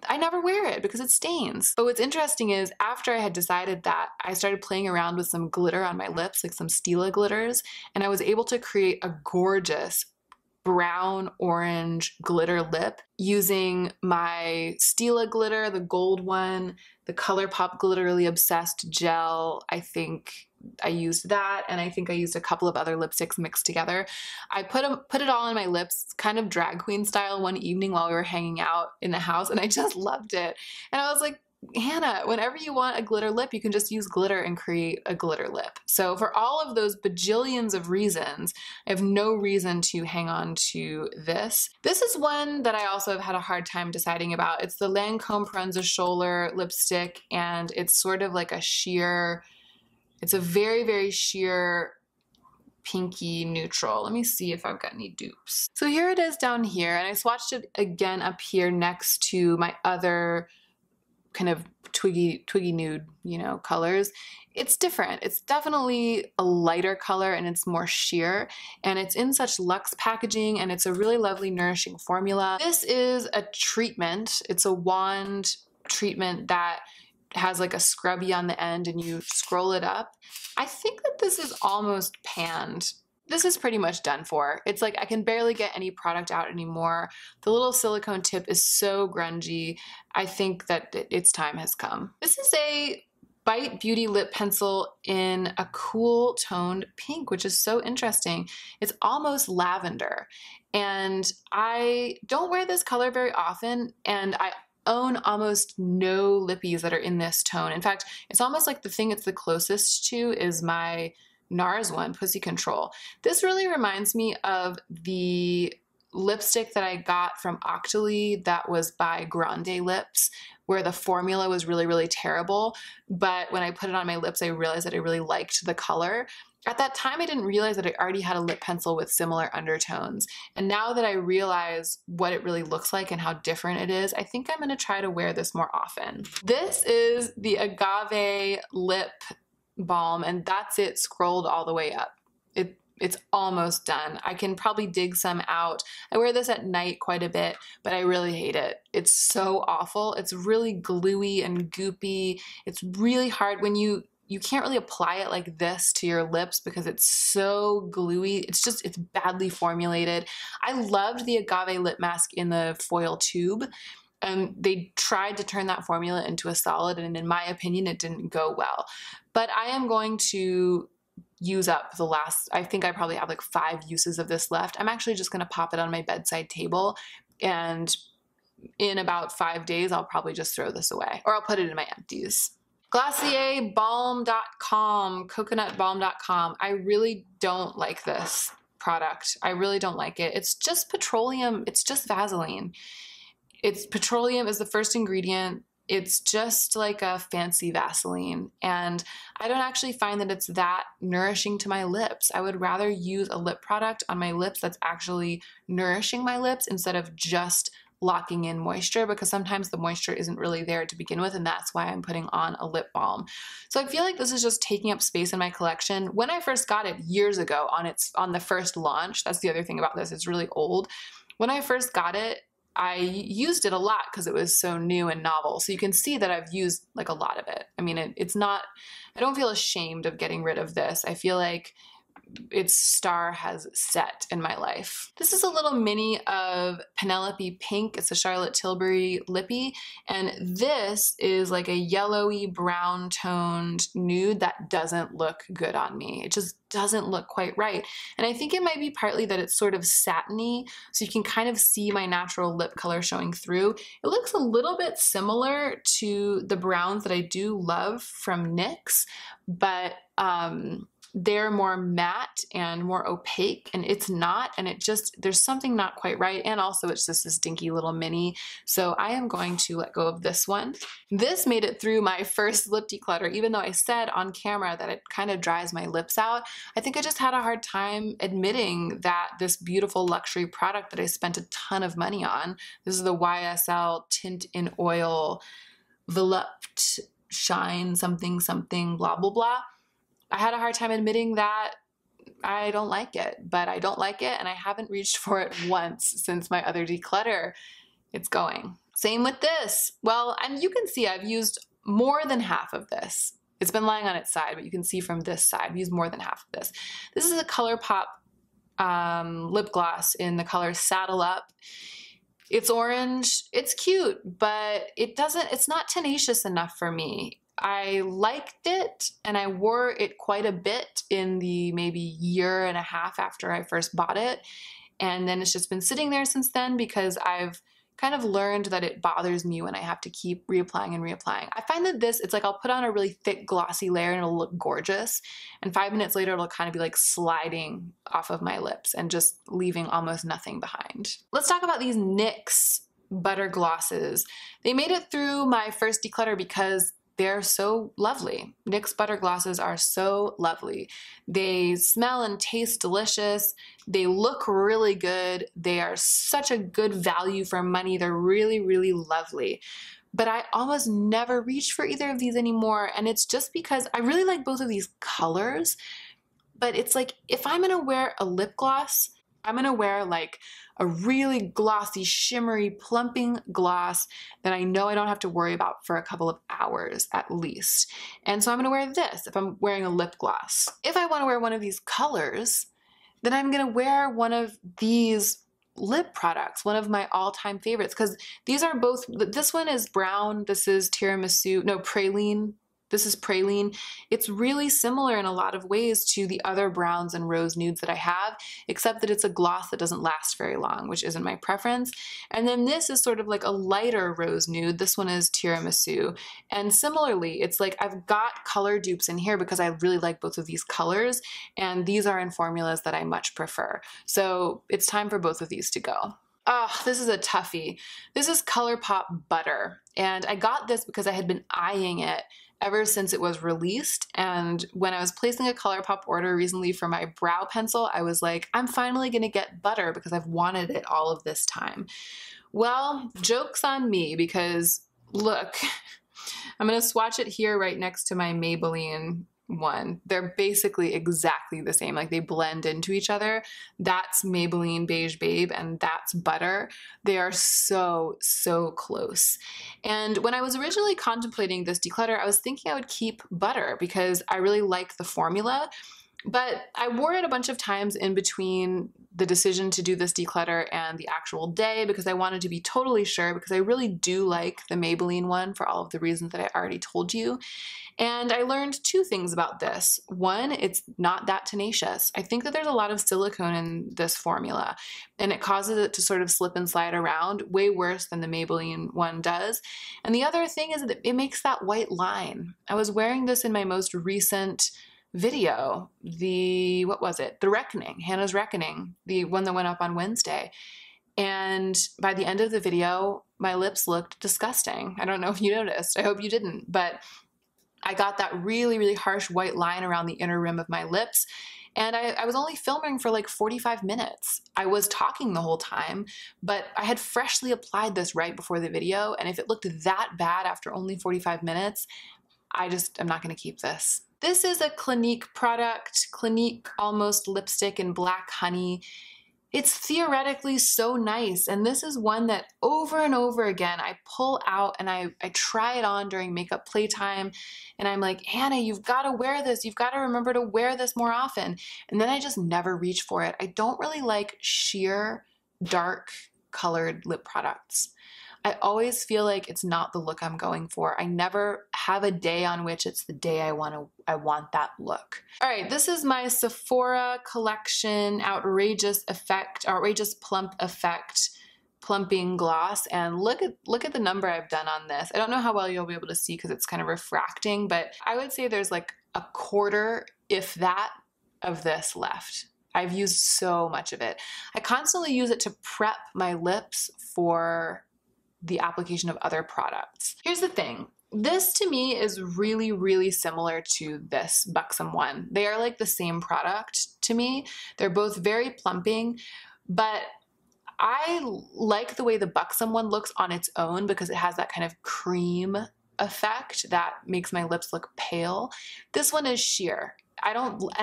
I never wear it because it stains. But what's interesting is after I had decided that, I started playing around with some glitter on my lips, like some Stila glitters, and I was able to create a gorgeous brown orange glitter lip using my Stila glitter, the gold one, the ColourPop Glitterly Obsessed gel. I think I used that, and I think I used a couple of other lipsticks mixed together. I put it all on my lips, kind of drag queen style, one evening while we were hanging out in the house, and I just loved it. And I was like, Hannah, whenever you want a glitter lip, you can just use glitter and create a glitter lip. So for all of those bajillions of reasons, I have no reason to hang on to this. This is one that I also have had a hard time deciding about. It's the Lancome Parenza Scholler lipstick, and it's sort of like a sheer, it's a very, very sheer pinky neutral. Let me see if I've got any dupes. So here it is down here, and I swatched it again up here next to my other kind of twiggy nude, you know, colors. It's different. It's definitely a lighter color, and it's more sheer, and it's in such luxe packaging, and it's a really lovely, nourishing formula. This is a treatment. It's a wand treatment that has like a scrubby on the end, and you scroll it up. I think that this is almost panned. This is pretty much done for. It's like I can barely get any product out anymore. The little silicone tip is so grungy. I think that its time has come. This is a Bite Beauty lip pencil in a cool toned pink, which is so interesting. It's almost lavender, and I don't wear this color very often, and I own almost no lippies that are in this tone. In fact, it's almost like the thing it's the closest to is my NARS one, Pussy Control. This really reminds me of the lipstick that I got from Octoly that was by Grande Lips, where the formula was really, really terrible. But when I put it on my lips, I realized that I really liked the color. At that time, I didn't realize that I already had a lip pencil with similar undertones. And now that I realize what it really looks like and how different it is, I think I'm gonna try to wear this more often. This is the Agave Lip Balm, and that's it scrolled all the way up. It's almost done. I can probably dig some out. I wear this at night quite a bit, but I really hate it. It's so awful. It's really gluey and goopy. It's really hard when you can't really apply it like this to your lips because it's so gluey. It's badly formulated. I loved the Agave lip mask in the foil tube. They tried to turn that formula into a solid, and in my opinion, it didn't go well. But I am going to use up the last, I think I probably have like 5 uses of this left. I'm actually just gonna pop it on my bedside table, and in about 5 days, I'll probably just throw this away, or I'll put it in my empties. GlacierBalm.com, coconutbalm.com. I really don't like this product. I really don't like it. It's just petroleum. It's just Vaseline. Petroleum is the first ingredient. It's just like a fancy Vaseline, and I don't actually find that it's that nourishing to my lips. I would rather use a lip product on my lips that's actually nourishing my lips instead of just locking in moisture, because sometimes the moisture isn't really there to begin with, and that's why I'm putting on a lip balm. So I feel like this is just taking up space in my collection. When I first got it years ago on the first launch, that's the other thing about this, it's really old. When I first got it, I used it a lot because it was so new and novel. So you can see that I've used like a lot of it. I mean, it's not, I don't feel ashamed of getting rid of this. I feel like its star has set in my life. This is a little mini of Penelope Pink. It's a Charlotte Tilbury lippy, and this is like a yellowy brown toned nude that doesn't look good on me. It just doesn't look quite right. And I think it might be partly that it's sort of satiny, so you can kind of see my natural lip color showing through. It looks a little bit similar to the browns that I do love from NYX, but they're more matte and more opaque, and it's not, and it just, there's something not quite right, and also it's just this dinky little mini, so I am going to let go of this one. This made it through my first lip declutter, even though I said on camera that it kind of dries my lips out. I think I just had a hard time admitting that this beautiful luxury product that I spent a ton of money on, this is the YSL Tint in Oil Volupte Shine something something blah blah blah. I had a hard time admitting that I don't like it, but I don't like it, and I haven't reached for it once since my other declutter. It's going. Same with this. Well, and you can see I've used more than half of this. It's been lying on its side, but you can see from this side, I've used more than half of this. This is a ColourPop lip gloss in the color Saddle Up. It's orange, it's cute, but it's not tenacious enough for me. I liked it, and I wore it quite a bit in the maybe year and a half after I first bought it, and then it's just been sitting there since then because I've kind of learned that it bothers me when I have to keep reapplying and reapplying. I find that it's like I'll put on a really thick glossy layer and it'll look gorgeous, and 5 minutes later it'll kind of be like sliding off of my lips and just leaving almost nothing behind. Let's talk about these NYX butter glosses. They made it through my first declutter because they're so lovely. NYX butter glosses are so lovely. They smell and taste delicious. They look really good. They are such a good value for money. They're really, really lovely. But I almost never reach for either of these anymore, and it's just because I really like both of these colors, but it's like if I'm gonna wear a lip gloss, I'm gonna wear like a really glossy, shimmery, plumping gloss that I know I don't have to worry about for a couple of hours at least. And so I'm gonna wear this if I'm wearing a lip gloss. If I wanna wear one of these colors, then I'm gonna wear one of these lip products, one of my all-time favorites, because these are both, this one is brown, this is praline. This is praline. It's really similar in a lot of ways to the other browns and rose nudes that I have, except that it's a gloss that doesn't last very long, which isn't my preference. And then this is sort of like a lighter rose nude. This one is tiramisu. And similarly, it's like I've got color dupes in here because I really like both of these colors, and these are in formulas that I much prefer. So it's time for both of these to go. Oh, this is a toughie. This is ColourPop Butter, and I got this because I had been eyeing it ever since it was released, and when I was placing a ColourPop order recently for my brow pencil, I was like, I'm finally gonna get butter because I've wanted it all of this time. Well, joke's on me because look, I'm gonna swatch it here right next to my Maybelline one. They're basically exactly the same, like they blend into each other. That's Maybelline Beige Babe and that's butter. They are so, so close. And when I was originally contemplating this declutter, I was thinking I would keep butter because I really like the formula, but I wore it a bunch of times in between the decision to do this declutter and the actual day because I wanted to be totally sure, because I really do like the Maybelline one for all of the reasons that I already told you. And I learned two things about this. One, it's not that tenacious. I think that there's a lot of silicone in this formula, and it causes it to sort of slip and slide around way worse than the Maybelline one does. And the other thing is that it makes that white line. I was wearing this in my most recent video, what was it? The Reckoning, Hannah's Reckoning, the one that went up on Wednesday. And by the end of the video, my lips looked disgusting. I don't know if you noticed. I hope you didn't, but I got that really, really harsh white line around the inner rim of my lips. And I was only filming for like 45 minutes. I was talking the whole time, but I had freshly applied this right before the video. And if it looked that bad after only 45 minutes, I'm not gonna keep this. This is a Clinique product, Clinique Almost Lipstick in Black Honey. it's theoretically so nice. And this is one that over and over again, I pull out and I try it on during makeup playtime. And I'm like, Hannah, you've got to wear this. You've got to remember to wear this more often. And then I just never reach for it. I don't really like sheer, dark colored lip products. I always feel like it's not the look I'm going for. I never have a day on which it's the day I want that look. All right, this is my Sephora collection outrageous plump effect plumping gloss, and look at the number I've done on this. I don't know how well you'll be able to see because it's kind of refracting, but I would say there's like a quarter, if that, of this left. I've used so much of it. I constantly use it to prep my lips for the application of other products. Here's the thing. This to me is really, really similar to this Buxom one. They are like the same product to me. They're both very plumping, but I like the way the Buxom one looks on its own because it has that kind of cream effect that makes my lips look pale. This one is sheer. I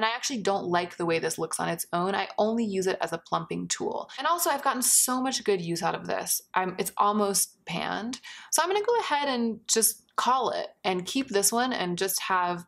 actually don't like the way this looks on its own. I only use it as a plumping tool. And also I've gotten so much good use out of this. It's almost panned. So I'm gonna go ahead and just call it and keep this one and just have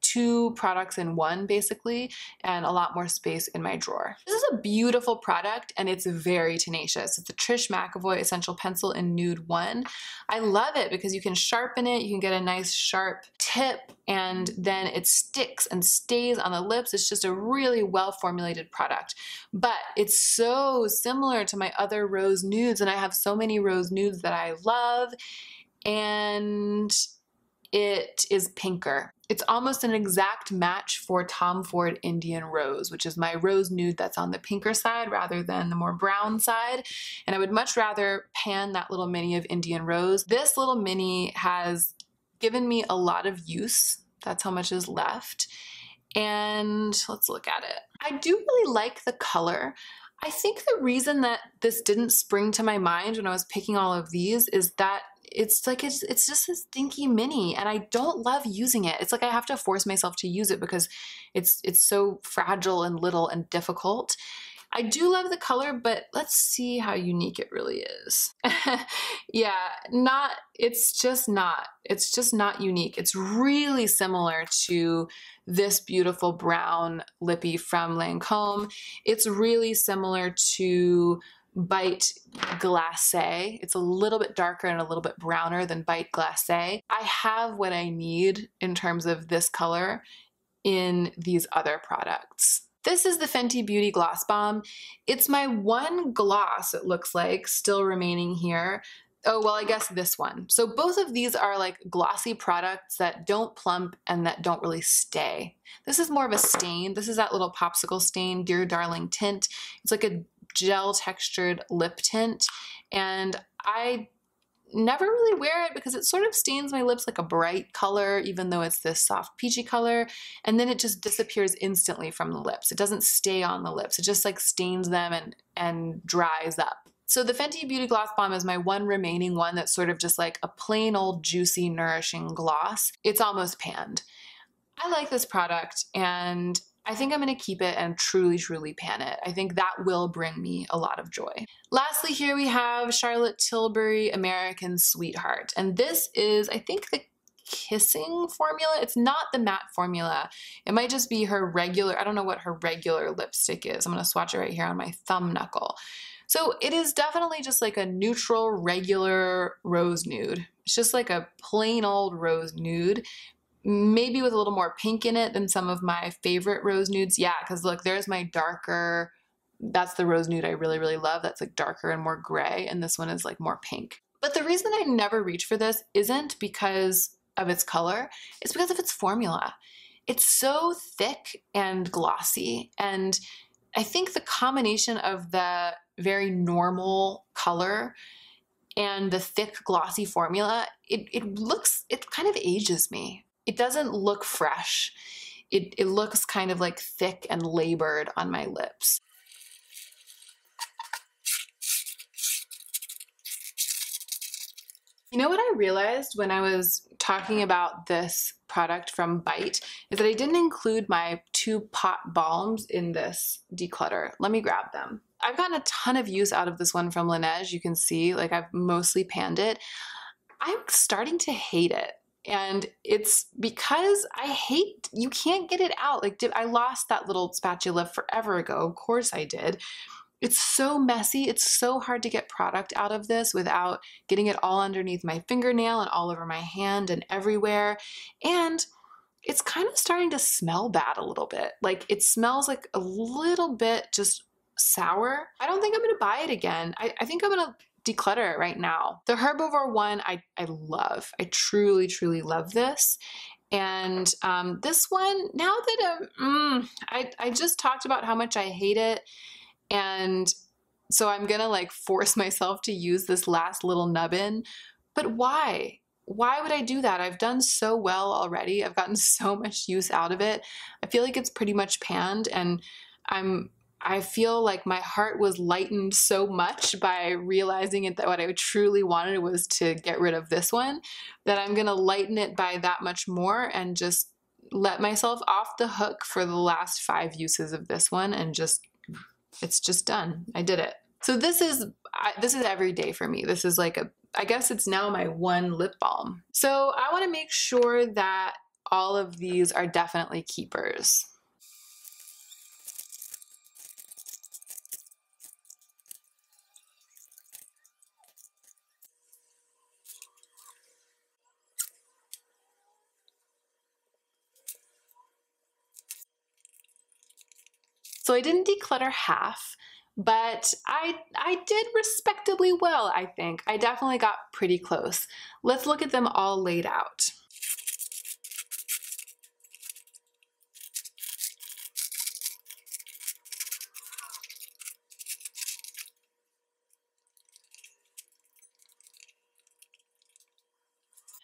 two products in one basically, and a lot more space in my drawer. This is a beautiful product and it's very tenacious. It's a Trish McEvoy Essential Pencil in Nude 1. I love it because you can sharpen it, you can get a nice sharp tip, and then it sticks and stays on the lips. It's just a really well formulated product. But it's so similar to my other rose nudes, and I have so many rose nudes that I love, and it is pinker. It's almost an exact match for Tom Ford Indian Rose, which is my rose nude that's on the pinker side rather than the more brown side. And I would much rather pan that little mini of Indian Rose. This little mini has given me a lot of use. That's how much is left. And let's look at it. I do really like the color. I think the reason that this didn't spring to my mind when I was picking all of these is that it's just a stinky mini and I don't love using it. It's like I have to force myself to use it because it's so fragile and little and difficult. I do love the color, but let's see how unique it really is. Yeah, it's just not unique. It's really similar to this beautiful brown lippy from Lancome. It's really similar to Bite Glacé. It's a little bit darker and a little bit browner than Bite Glacé. I have what I need in terms of this color in these other products. This is the Fenty Beauty Gloss Bomb. It's my one gloss, it looks like, still remaining here. Oh, well, I guess this one. So both of these are like glossy products that don't plump and that don't really stay. This is more of a stain. This is that little popsicle stain, Dear Darling tint. It's like a gel textured lip tint, and I never really wear it because it sort of stains my lips like a bright color, even though it's this soft peachy color, and then it just disappears instantly from the lips. It doesn't stay on the lips. It just like stains them and dries up. So the Fenty Beauty Gloss Bomb is my one remaining one that's sort of just like a plain old juicy nourishing gloss. It's almost panned. I like this product and I think I'm going to keep it and truly, truly pan it. I think that will bring me a lot of joy. Lastly, here we have Charlotte Tilbury American Sweetheart. And this is, I think, the kissing formula. It's not the matte formula. It might just be her regular, I don't know what her regular lipstick is. I'm going to swatch it right here on my thumb knuckle. So it is definitely just like a neutral, regular rose nude. It's just like a plain old rose nude. Maybe with a little more pink in it than some of my favorite rose nudes. Yeah, because look, there's my darker, that's the rose nude I really, really love. That's like darker and more gray, and this one is like more pink. But the reason I never reach for this isn't because of its color, it's because of its formula. It's so thick and glossy, and I think the combination of the very normal color and the thick glossy formula, it kind of ages me. It doesn't look fresh. It looks kind of like thick and labored on my lips. You know what I realized when I was talking about this product from Bite is that I didn't include my 2-pot balms in this declutter. Let me grab them. I've gotten a ton of use out of this one from Laneige. You can see, like, I've mostly panned it. I'm starting to hate it. And it's because you can't get it out. Like, I lost that little spatula forever ago. Of course I did. It's so messy. It's so hard to get product out of this without getting it all underneath my fingernail and all over my hand and everywhere. And it's kind of starting to smell bad a little bit. Like, it smells like a little bit just sour. I don't think I'm going to buy it again. I think I'm going to declutter it right now. The Herbivore one I love. I truly, truly love this. And this one, now that I just talked about how much I hate it, and so I'm gonna like force myself to use this last little nubbin. But why? Why would I do that? I've done so well already. I've gotten so much use out of it. I feel like it's pretty much panned, and I feel like my heart was lightened so much by realizing that what I truly wanted was to get rid of this one, that I'm gonna lighten it by that much more and just let myself off the hook for the last 5 uses of this one, and it's just done. I did it. So this is every day for me. This is like I guess it's now my one lip balm. So I want to make sure that all of these are definitely keepers. So I didn't declutter half, but I did respectably well, I think. I definitely got pretty close. Let's look at them all laid out.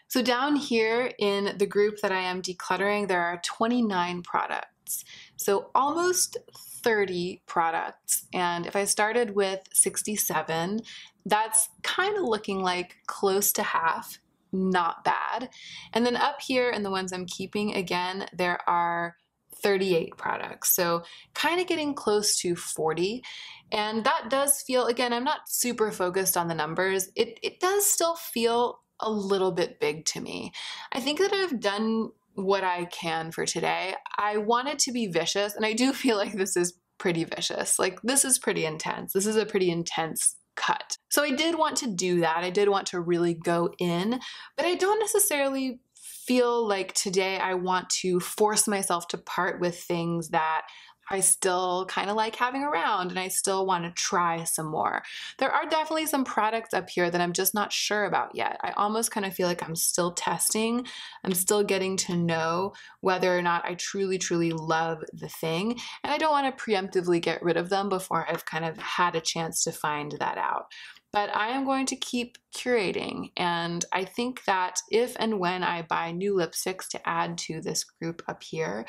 So down here in the group that I am decluttering, there are 29 products. So almost 30 products. And if I started with 67, that's kind of looking like close to half, not bad. And then up here in the ones I'm keeping, again, there are 38 products. So kind of getting close to 40. And that does feel, again, I'm not super focused on the numbers. It does still feel a little bit big to me. I think that I've done what I can for today. I want it to be vicious, and I do feel like this is pretty vicious. Like, this is pretty intense. This is a pretty intense cut. So I did want to do that. I did want to really go in, but I don't necessarily feel like today I want to force myself to part with things that I still kind of like having around, and I still want to try some more. There are definitely some products up here that I'm just not sure about yet. I almost kind of feel like I'm still testing. I'm still getting to know whether or not I truly, truly love the thing. And I don't want to preemptively get rid of them before I've kind of had a chance to find that out. But I am going to keep curating, and I think that if and when I buy new lipsticks to add to this group up here,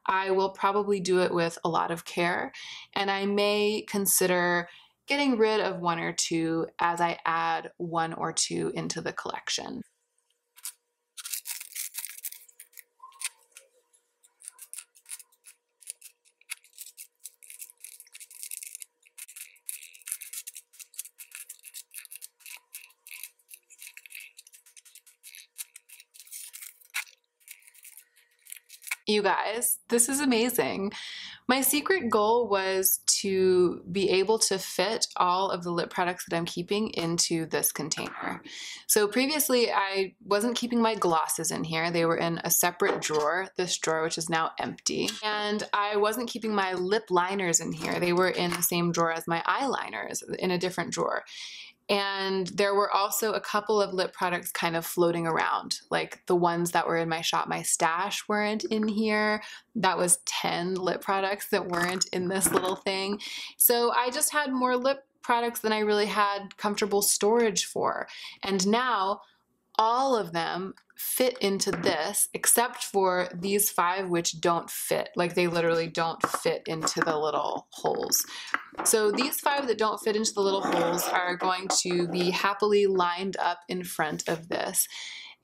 I will probably do it with a lot of care, and I may consider getting rid of 1 or 2 as I add 1 or 2 into the collection. You guys, this is amazing. My secret goal was to be able to fit all of the lip products that I'm keeping into this container. So previously I wasn't keeping my glosses in here. They were in a separate drawer, this drawer, which is now empty. And I wasn't keeping my lip liners in here. They were in the same drawer as my eyeliners, in a different drawer. And there were also a couple of lip products kind of floating around, like the ones that were in my Shop My Stash weren't in here. That was 10 lip products that weren't in this little thing. So I just had more lip products than I really had comfortable storage for. And now all of them fit into this, except for these 5 which don't fit. Like, they literally don't fit into the little holes. So these 5 that don't fit into the little holes are going to be happily lined up in front of this.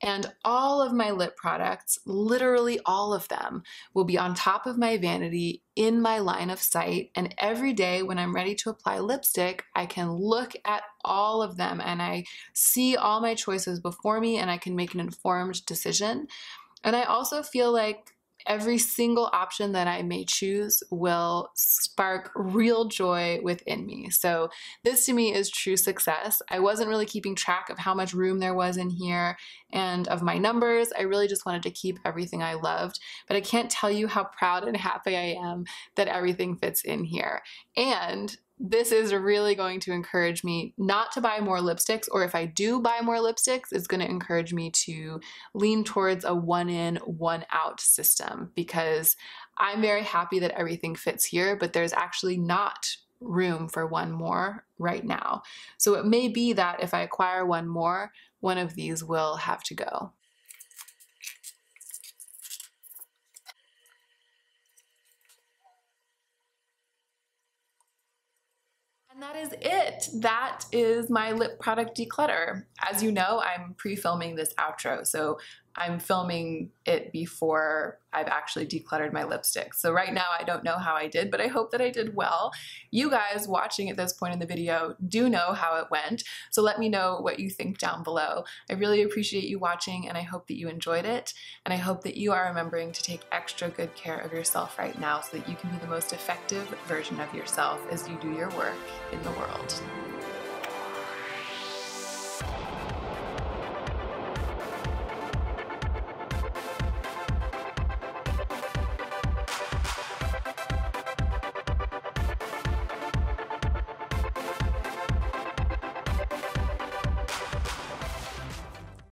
And all of my lip products, literally all of them, will be on top of my vanity in my line of sight. And every day when I'm ready to apply lipstick, I can look at all of them and I see all my choices before me and I can make an informed decision. And I also feel like every single option that I may choose will spark real joy within me. So this to me is true success. I wasn't really keeping track of how much room there was in here and of my numbers. I really just wanted to keep everything I loved, but I can't tell you how proud and happy I am that everything fits in here. And this is really going to encourage me not to buy more lipsticks, or if I do buy more lipsticks, it's going to encourage me to lean towards a one in, one out system, because I'm very happy that everything fits here, but there's actually not room for one more right now. So it may be that if I acquire one more, one of these will have to go. And that is it. That is my lip product declutter. As you know, I'm pre-filming this outro, so I'm filming it before I've actually decluttered my lipsticks. So right now I don't know how I did, but I hope that I did well. You guys watching at this point in the video do know how it went, so let me know what you think down below. I really appreciate you watching, and I hope that you enjoyed it, and I hope that you are remembering to take extra good care of yourself right now so that you can be the most effective version of yourself as you do your work in the world.